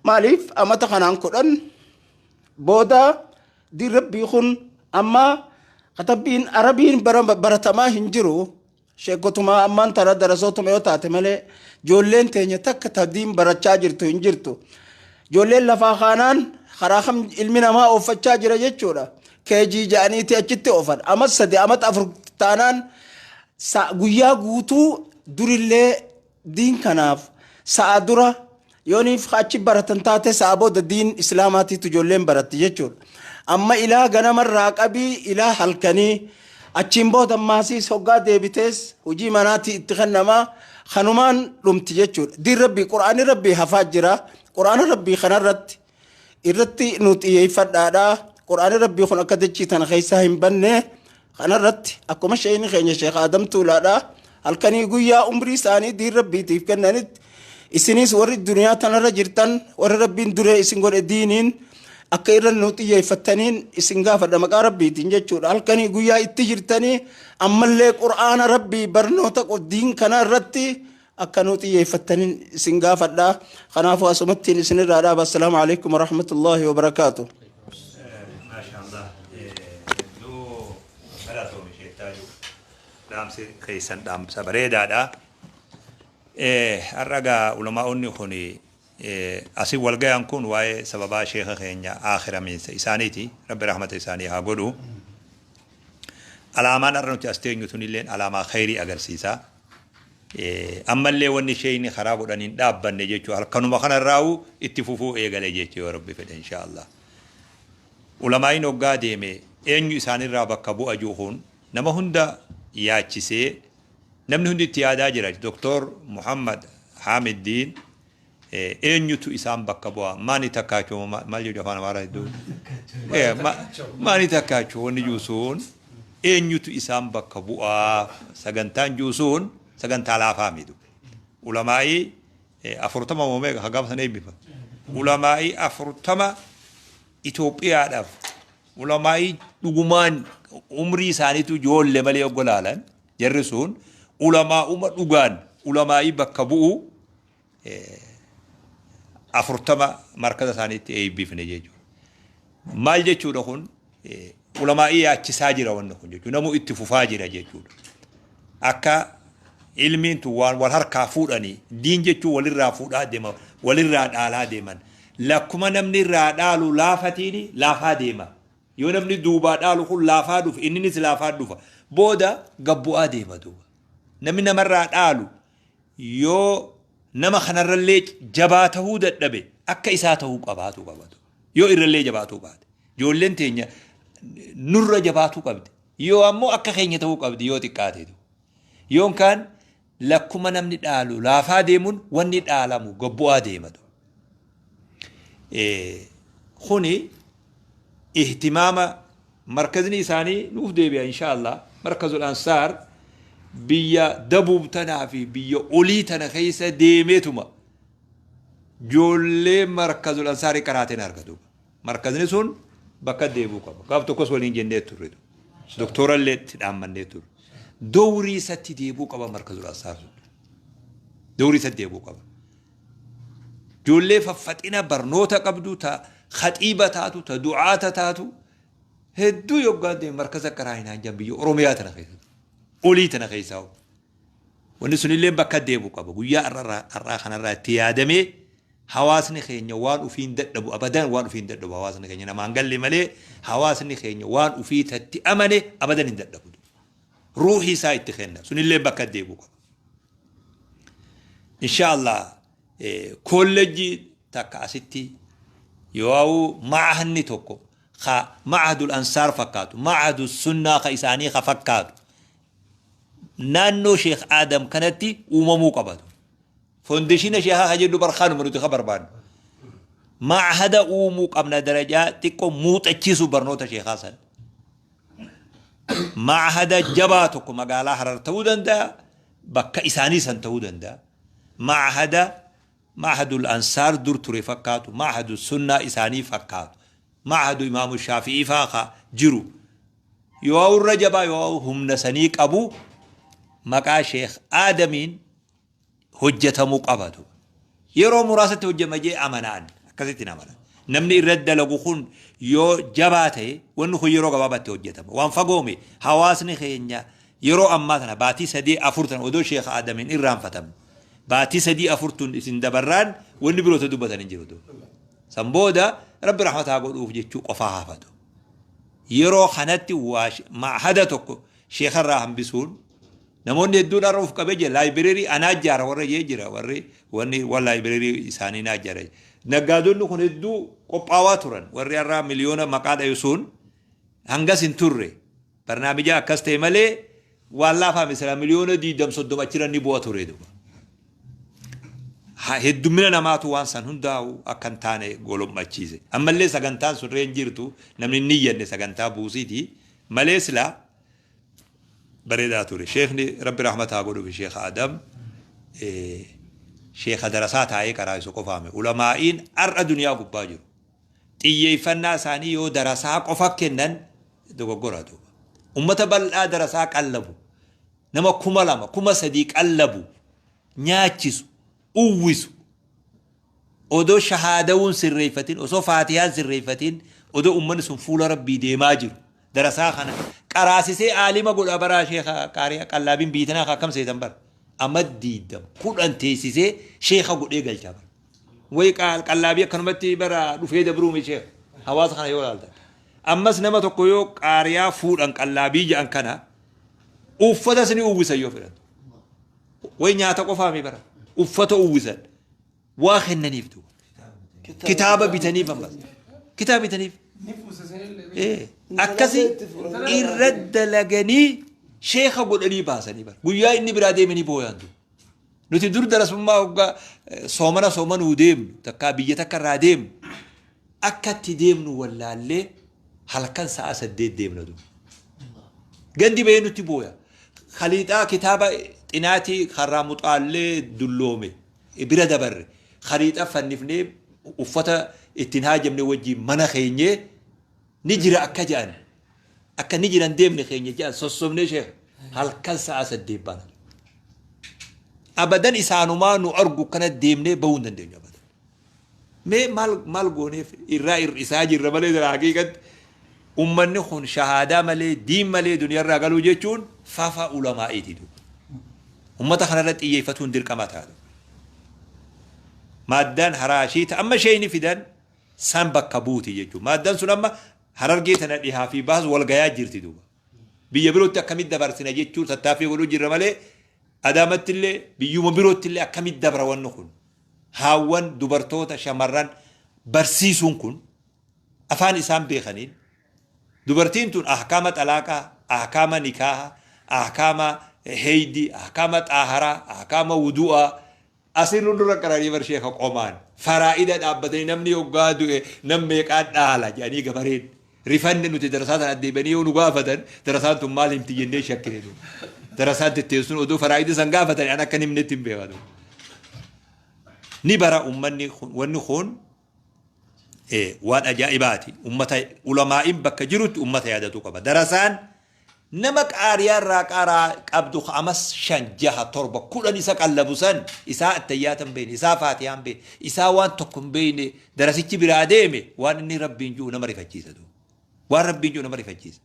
Maaliif amata kanaan kudhan booda diin rabbii kun amma katabbiin arabiin baratamaa hin jiru. Sheekotumaa ammaan tana darasootuma yoo taate malee ijoolleen teenya takka tadiin barachaa jirtu hin jirtu. Ijoolleen lafaa kaanaan karaa kam ilmi namaa oofachaa jira jechuudha. Keejii ja'aniiti achitti oofan. Amat sadi amat afur taanaan guyyaa guutuu durillee diin kanaaf sa'a dura yooniif achi baratan taate sa'a booda diin islaamaatiitu ijoolleen baratti jechuudha. Amma ilaa ganamarraa qabii ilaa halkanii achiin booda maasiis hoggaa deebitees hojii manaatii itti kennamaa kanumaan dhumti jechuudha. Diin rabbii quraani rabbii hafaa jira. Quraana rabbii kanarratti irratti nu xiyyeeffadhaadha. Quraani rabbii kun akka dachii tana keessaa hin banne kanarratti akkuma sheekni keenya Sheekh Adam Tuulaadha. Halkanii guyyaa umrii isaanii diin rabbiitiif kennanitti isinis warri duniyaa tanarra jirtan warri rabbiin duree isin godhe diiniin akka irra nu xiyyeeffataniin isin gaafadha maqaa rabbiitiin jechuudha. Halkanii guyyaa itti jirtanii ammallee quraana rabbii barnoota diin kana irratti akka nu xiyyeeffataniin isin gaafadha. Kanaafuu asumattiin isinirraa dhaaba. Assalaamu alaikum warahmatullaahi wabarakaatuh. Dhaamsi keessan dhaamsa bareedaadha. Har'agaa ulamaa'onni kun asii walgayan kun waa'ee sababaa sheekha keenya aakhiramiinsa isaaniiti. Rabbi rahmata isaanii haa godhu. alaamaan har'a nuti as teenyu tun illeen alaamaa khayrii agarsiisa. Ammallee wanni isheen karaa godhaniin dhaabbanne jechuudha. Halkanuma kanarraa'u itti fufuu eegale jechuudha yoo rabbi fedhe inshaallah. Ulamaa'iin hoggaa deeme eenyu isaanirraa bakka bu'a juuhuun nama hunda yaachisee namni hundi itti yaadaa jira. Doktor Muhammad Hamiddiin eenyutu isaan bakka bu'a maani takkaachuu maal jedhu afaan amaaraa hedduu maani takkaachuu wanni juusuun eenyutu isaan bakka bu'aa sagantaan juusuun sagantaa laafaa miidhu ulamaa'ii 40 moomee hagam sana eebbifa ulamaa'ii 40 Itoophiyaadhaaf ulamaa'ii dhugumaan umrii isaaniitu ijoollee malee oggolaalan jarri sun ulamaa'uma dhugaan ulamaa'ii bakka bu'u 40 markaza isaaniitti eebbifne jechuudha. Maal jechuudha kun ulamaa'ii yaachisaa jira wanna kun jechuudha. Namuu itti fufaa jira jechuudha. Akka ilmiin tu wal harkaa fuudhanii diin jechuun walirraa fuudhaa deema walirraa dhaalaa deeman. Lakkuma namni irraa dhaalu laafatiini laafaa deema. Yoo namni duubaa dhaalu kun laafaa dhufa inninis laafaa dhufa. Booda gabbu'aa deema duuba. Namni namarraa dhaalu yoo nama kanarrallee jabaa tahuu dadhabe akka isaa tahuu qabaatu qabatu. Yoo irrallee jabaatuu baate. Ijoolleen teenya nurra jabaatuu qabdi. Yoo ammoo akka keenya tahuu qabdi yoo xiqqaateetu. Yoon kaan lakkuma namni dhaalu laafaa deemuun wanni dhaalamu gabbu'aa deematu. Kuni ihtimaama markazni isaanii nuuf deebi'a inshaallah markazul ansaar biyya dabuub tanaa fi biyya olii tana keessa deemeetuma ijoollee markazul ansaarii qaraateen argatu. Markazni sun bakka deebuu qaba. Gaaf tokkos waliin jennee turre. Doktorallee itti dhaammannee turre. Dowrii isatti deebuu qaba markazul ansaar sun. Dowrii isatti deebuu qaba. Ijoollee faffaxina barnoota qabdu ta khatiiba taatu ta du'aata taatu hedduu yoggaan deemu markaza qaraa'inaan jan biyya Oromiyaa tana keessa. Olii tana keessaa wanni sunillee bakka deebuu qaba. Guyyaa har'aa kanarraa itti yaadamee hawaasni keenya waan ufiin dadhabu abadan waan ufiin dadhabu hawaasni keenya namaan galle malee hawaasni keenya waan ufii tatti amane abadan hin dadhabu. Ruuhii isaa itti kenna sunillee bakka deebuu qaba. Inshaallah kolleejjii takka asitti yoo ma'ahanni tokko ma'ahadul ansaar fakkaatu ma'ahadul sunnaa ka isaanii ka fakkaatu naannoo Sheekh Adam kanatti uumamuu qabatu. Foundationa Sheekhaa kajedhu barkaanuma nuti ka barbaadu. Ma'ahada uumuu qabna darajaa xiqqoo muuxachiisu barnoota Sheekhaa san. Ma'ahada jabaa tokko magaalaa Harar ta'uu danda'a bakka isaanii san ta'uu danda'a. Ma'ahadul ansaar dur ture fakkaatu ma'ahadul sunnaa isaanii fakkaatu. Ma'ahadu imaamu Shaafi'ii faa jiru. Yoo irra jabaa yoo humna sanii qabu maqaa Sheekh Adamiin hojjetamuu qabatu. Yeroo muraasatti hojjema jee amanaan akkasitti namana. Namni irra dalagu kun yoo jabaa ta'e wanni kun yeroo gabaabatti hojjetama. Waan fagoome hawaasni keenya yeroo ammaa tana baatii 3-4 tana odoo Sheekh Adamiin irraanfatamu. Baatii 3-4 isin dabarraan wanni biroota dubbatan hin jiru. San booda Rabbi rahmataa godhuuf jechuu qofaa hafatu. Yeroo kanatti ma'ahada tokko sheekharraa hambisuun namoonni hedduun har'a uf qabee jira laayibireerii anaa ijaara warra jee jira warri laayibireerii isaanii naa ijaara. Naggaadonni kun hedduu qophaawaa turan warri har'aa miliyoona maqaa dhayusuun hangas hin turre barnaamija akkas ta'e malee waan laafaa misira miliyoona 20-30 achiran ni bu'a ture duuba. Heddumina namaatu waan san hundaa'u akkan taane golommachiise. Ammallee sagantaan surree hin jirtu namni ni yenne sagantaa buusiiti malee silaa bareedaa ture. Sheekni Rabbi rahmataa godhuuf Sheekh Adam Sheekha darasaa taa'ee karaa isa qofaame. Ulamaa'iin har'a duniyaa gubbaa jiru. Xiyyeeffannaa isaanii yoo darasaa qofa kennan dogoggoratu. Ummata bal'aa darasaa qallabu. Nama 2,000 3,000 qallabu nyaachisu. Uwwisu odoo shahaadawuun sirreeffatiin osoo faatiyaan sirreeffatiin odoo ummanni sun fuula rabbii deemaa jiru darasaa kana qaraasisee aalima godha baraa sheekha qaariyaa qallaabiin biitanaa akkam seetan bara amma 10 teessisee sheekha godhee galchaa bara wayi qallaabii akkanumatti bara dhufee dabruumi sheekha hawaasa kana yoo ilaaltan ammas nama tokko yoo qaariyaa fuudhan qallaabii jedhan kana uffata sini uwwisan yoo fedhan way nyaata qofaa mi bara uffata uwwisan waa kennaniif du kitaaba bitaniif ammas kitaaba bitaniif akkasi irra dalaganii sheekha godhanii baasanii bara guyyaa inni biraa deemanii booyan du nuti dur darasummaa hoggaa soomanuu deemnu takkaa biyya takka irraa deemnu akkatti deemnu wallaallee halkan sa'a 8 deemna du gandi bahee nutti booya khaliixaa kitaaba xinaatii karraa muxaallee dulloome bira dabarre khaliixaa fannifnee uffata ittiin haajamne wajjii mana keenyee ni jira akka jedhan akka ni jiran deemne keenya jedhan sossobnee sheekha halkan sa'a 8 bana abadan isaanumaa nu argu kana deemnee bahuu hin dandeenyu abadan mee maal gooneef irraa isaa jirra malee haqiiqatti ummanni kun shahaadaa malee diin malee duniyarraa galuu jechuun faafaa ulamaa'iiti du ummata kanarratti xiyyeeffatuun dirqama taatu maaddaan haraashii amma sheeyni fidan san bakka buuti jechuun maaddaan sun amma harargee tana dhihaa fi baas wal gayaa jirti duuba biyya birootti akkamitti dabarsina jechuun tattaaffii godhuu jirra malee adaamatti illee biyyuma birootti illee akkamitti dabra wanni kun haawwan dubartoota shamarran barsiisuun kun afaan isaan beekaniin dubartiin tun ahkaama xalaaqaa ahkaama nikaaha ahkaama heeydi ahkaama xaaharaa ahkaama wudu'aa asiin hundura qaranii bar sheekha qomaan faraa'ida dhaabbatanii namni hoggaa du'e nam meeqaan dhaala jedhanii gabareen rifanne nuti darasaa sana addeebanii yoo nu gaafatan darasaan tun maal himti jennee shakkine du darasaan tetteessuun oduu faraa'ida san gaafatan an akka himnetti hin beekatu ni bara ummanni wanni kun waan ajaa'ibaati ummata ulamaa'in bakka jirutti ummata yaadatu qaba darasaan nama qaariyaarraa qaraa qabdu amas 5 6 7 10 isa qallabu san isaa attayyaatan beene isaa faatiyaan beene isaa waan tokko hin beene darasichi biraa deeme waan inni rabbiin juu nama rifachiisa du waan rabbiin juu nama rifachiisa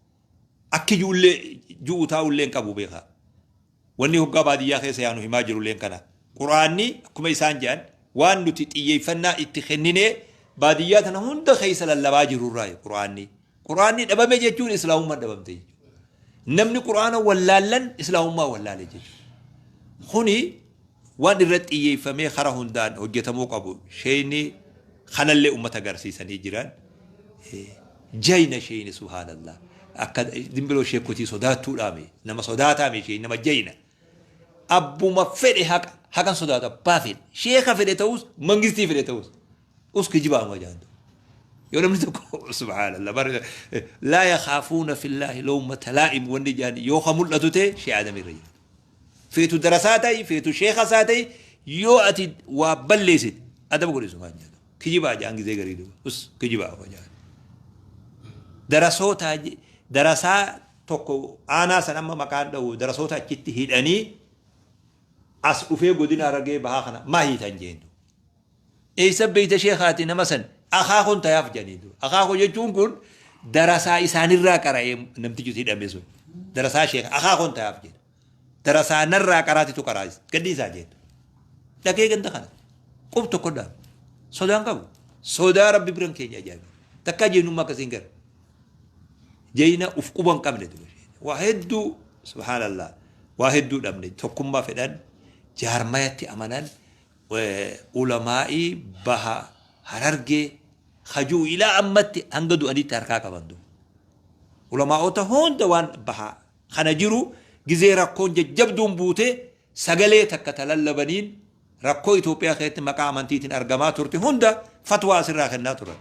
akki juullee juu taa'ullee qabu beeka wanni hoggaa baadiyyaa keessa yaanu himaa jirullee kana quraanni akkuma isaan jedhan waan nuti xiyyeeffannaa itti kenninee baadiyyaa tana hunda keessa lallabaa jirurraa quraanni dhabame jechuun islaamummaa dhabamte jechuudha namni quraana wallaallan islaamummaa wallaale jechuudha kuni waan irratti xiyyeeffamee kara hundaan hojjetamuu qabu sheeyni kanallee ummata agarsiisanii jiran jayna sheeyni subhaanallah akka dimbiloo sheekotii sodaattuudhaame nama sodaataame sheeyni nama jayna abbuma fedhe haqan sodaata baafin sheeka fedhe ta'us mangistii fedhe ta'us uski jibaa majaandu يقول سبحان الله لا يخافون في الله لومة لائم والنجان يوخمل لتوتي شيء آدم الرجل فيتو دراساتي فيتو شيخاساتي يؤتي وبلسد هذا بقول سبحان الله كجيبا جانغ زي غريدو بس كجيبا وجان دراسات توكو أنا سنما مكان دو دراسوتا كتي هيداني أس أفيه قدنا رجع بهاخنا ما هي تنجيندو إيه سبيت شيخاتي نمسن أخاكم تياف جنيدو أخاكم يجون كون دراسة إسان الرا كرايم نمتيجو تيدا ميزو دراسة شيخ أخاكم تياف جن دراسة نرا كراتي تو كرايس كدي ساجد لكن كنت خنا قم تقدم سودان كابو سودا ربي برن كينيا جاي تكاجي نوما كسينجر جينا أفقوبان كامل دو واحدو سبحان الله واحدو دمني تكم ما فدان جارمايتي أمانان وعلمائي بها hararge khaju ila ammatti hanga du'anii tarkaa qabandu ulamaa'ota hunda waan baha kana jiru gizee rakkoon jajjabduun buute sagalee takka talallabaniin rakkoo Itoophiyaa keessatti maqaa amantiitiin argamaa turte hunda fatwaa sirraa kennaa turan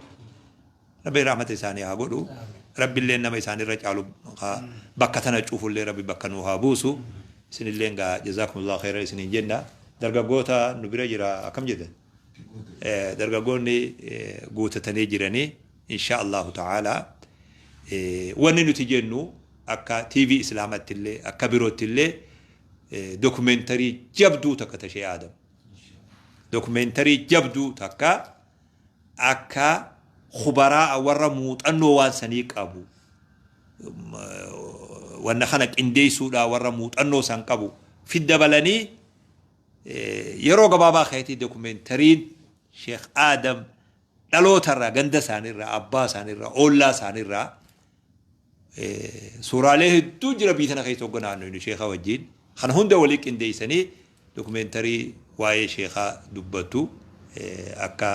rabbi rahmata isaanii haa godhu rabbi illee nama isaanirra caalu bakka tana cuufullee rabbi bakka nuu haa buusu isinillee gaa jazaakumullahu khairan isiniin jenna dargaggoota nu bira jira akkam jedhan dargaggoonni guutatanii jiranii insha Allahu ta'ala wanni nuti jennu akka TV islaamatti illee akka birootti illee dokumentarii jabduu takka tashee Adam dokumentarii jabduu takka akka khubaraa warra muuxannoo waan sanii qabu wanna kana qindeessuudha warra muuxannoo san qabu fidda balanii yeroo gabaabaa keessatti dokumentariin Sheikh Adam dhaloota irraa ganda isaanii irraa abbaa isaanii irraa ollaa isaanii irraa suuraalee hedduu jira biitana keessa hogganaa nuyi sheekha wajjin kan hunda walii qindeessanii dokumeentarii waa'ee sheekhaa dubbatu akka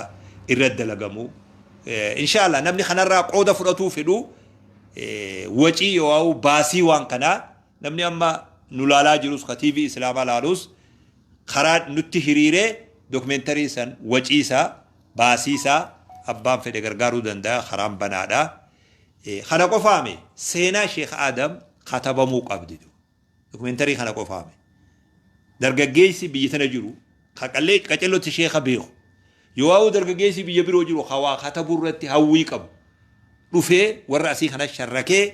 irra dalagamu inshallah namni kanarraa qooda fudhatuu fedhu wacii yoo baasii waan kanaa namni amma nu laalaa jirus ka TV Islaamaa laalus karaa nutti hiriiree dokumeentarii san waciisaa baasiisaa abbaan fedhe gargaaruu danda'a karaan banaadha. Kana qofaame seenaa Sheekh Adam katabamuu qabdi. Dokumeentarii kana qofaame. Dargaggeessi biyya tana jiru kaqallee qacellotti Sheekha beeku. Yoo dargaggeessi biyya biroo jiru hawaa katabuu irratti hawwii qabu. Dhufee warra asii kana sharrakee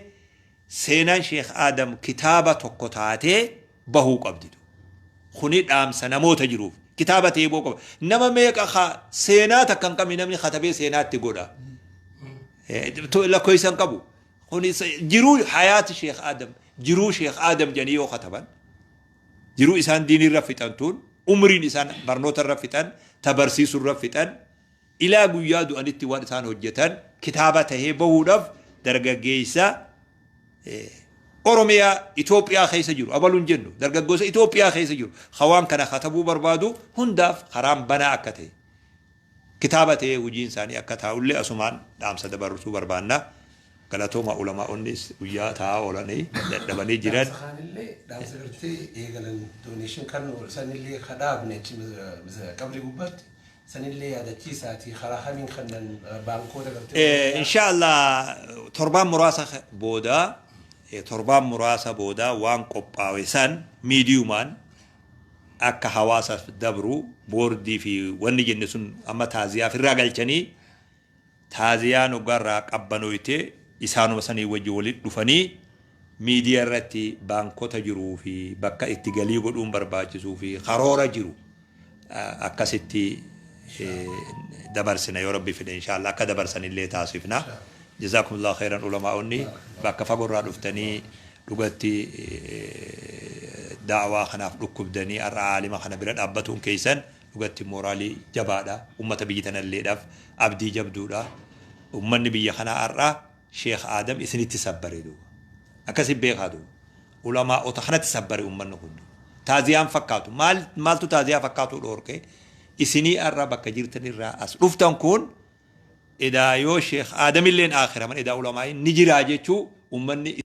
seenaan Sheekh Adam kitaaba tokko taatee bahuu qabdi. Kuni dhaamsa namoota jiruuf kitaaba ta'ee boo qaba. Nama meeqa seenaa takkan qabne namni katabee seenaatti godha. Lakkoofsan qabu. Kuni jiruu hayaati Sheekh Adam jiruu Sheekh Adam jedhanii yoo kataban jiruu isaan diinirra fixantuun umriin isaan barnootarra fixan tabarsiisurra fixan ilaa guyyaa du'anitti waan isaan hojjetan kitaaba tahee bahuudhaaf dargaggeessa Oromiyaa Itoophiyaa keessa jiru abaluun jennu dargaggoota Itoophiyaa keessa jiru hawaan kana katabuu barbaadu hundaaf karaan banaa akka ta'e kitaaba ta'ee hojiin isaanii akka taa'ullee asumaan dhaamsa dabarsuu barbaanna galatooma ulamaa'onnis guyyaa taa'aa oolanii dadhabanii jiran. Dhaamsa gartee eegalan dooneeshin kan sanillee kadhaabne qabri gubbaatti sanillee yaadachiisaatii karaa hamiin kannan baankoota gartee. Inshaallah torbaan muraasa booda waan qophaa'e san miidiyumaan akka hawaasaaf dabru boordii fi wanni jenne sun amma taaziyaa firraa galchanii taaziyaan ogarraa qabbanoyte isaanuma sanii wajji walitti dhufanii miidiyaa irratti baankota jiruu fi bakka itti galii godhuun barbaachisuu fi karoora jiru akkasitti dabarsina yoo rabbi fide inshaallah akka dabarsanillee taasifna. جزاكم الله خيرا علماء باك فقرا دفتني لغتي دعوة خنا ركب دني العالم خنا برد أبتون كيسن لغتي مورالي جبادا أمة بيجتنا اللي دف أبدي جبدودا أمة نبي خنا أرى شيخ آدم إثني تسبريدو أكسب بيخادو علماء أتخنا تسبري أمة نقول تازيان فكاتو مال تازيان فكاتو لوركي إثني أرى بكجيرتني الرأس رفتن كون إذا يو شيخ آدم اللين آخر من إذا علماء نجي راجعوا أمني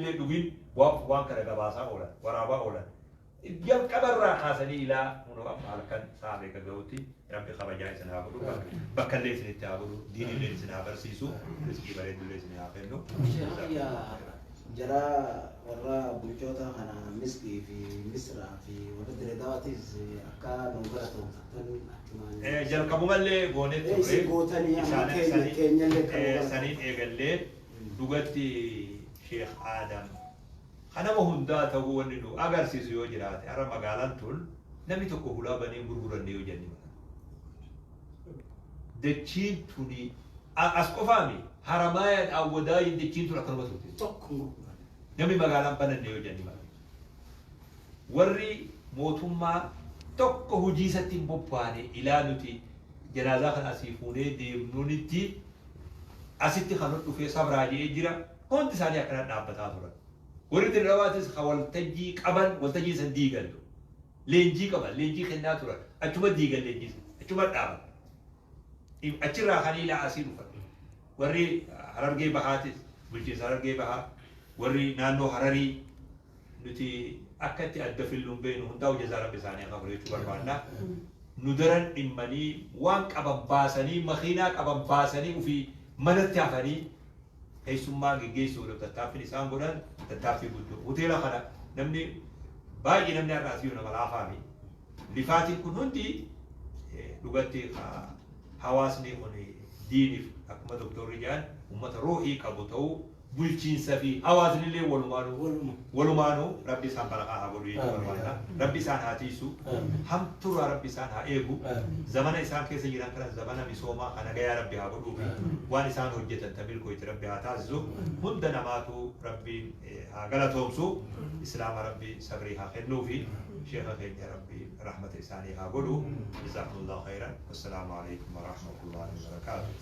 دوين وان كذا جباسا أولا ورابا أولا يوم كبر خاسني إلى منو على كان سامي كجوتي ربي خبر جاي سنابرو بكلي سنتابرو دين اللي سنابر سيسو رزقي بريد اللي سنابرنو يا جرا ورا بوجوتا أنا مسكي في مصر في ورد ردواتيز أكا نوبرتو جل كابو ملة بونت سنين إيجالي دوغتي شيخ آدم أنا ما هندا تقول إنه أجر سيسيو جرات أرى مقالن تول نبي تقول لا بني بربران نيو جاني دچين توني أسقفامي حرماية أو وداي دچين تول أكرم تقول نبي مقالن بنا نيو جاني وري موتوما تقول جيسة بوباني إلى نتي جنازة خن أسيفوني ديمنونيتي أسيتي خنوت في صبراجي إجرا كنت ساني أكرر نابتا ثورا ورد الرواتس خوال تجي قبل والتجي سنديقل لينجي قبل لينجي خنا ثورا أتوما ديقل لينجي أتوما دابل أتشرا خاني لا أسير فر وري هررجي بهاتس بلجي هررجي بها وري نانو هرري نتي أكتي أدفلهم بينهم داو جزارة بساني خبري شو بربانا ندرن إماني وانك أبا باسني مخيناك أبا باسني وفي منت تعفني keessummaa geggeessuudhaaf tattaaffii isaan godhan tattaaffii guddoo hoteela kana namni baay'ee namni har'aasiyuu nama laafaami lifaatiin kun hundi dhugatti hawaasni kun diiniif akkuma doktorri jedhan ummata ruuhii qabu ta'uu bulchiinsa fi hawaasni illee walumaanuu rabbi isaan barakaa haa godhu jechuudha rabbi isaan haa tiisu hamturaa rabbi isaan haa eegu zamana isaan keessa jiran kana zamana misoomaa kana gayaa rabbi haa godhuu fi waan isaan hojjetan tabilkoo itti rabbi haa taasisu hunda namaatu rabbi haa galatoomsu islaama rabbi sabrii haa kennuu fi sheekha keenya rabbi rahmata isaanii haa godhu jazakumullahu khairan wassalaamu alaikum warahmatullahi wabarakatuh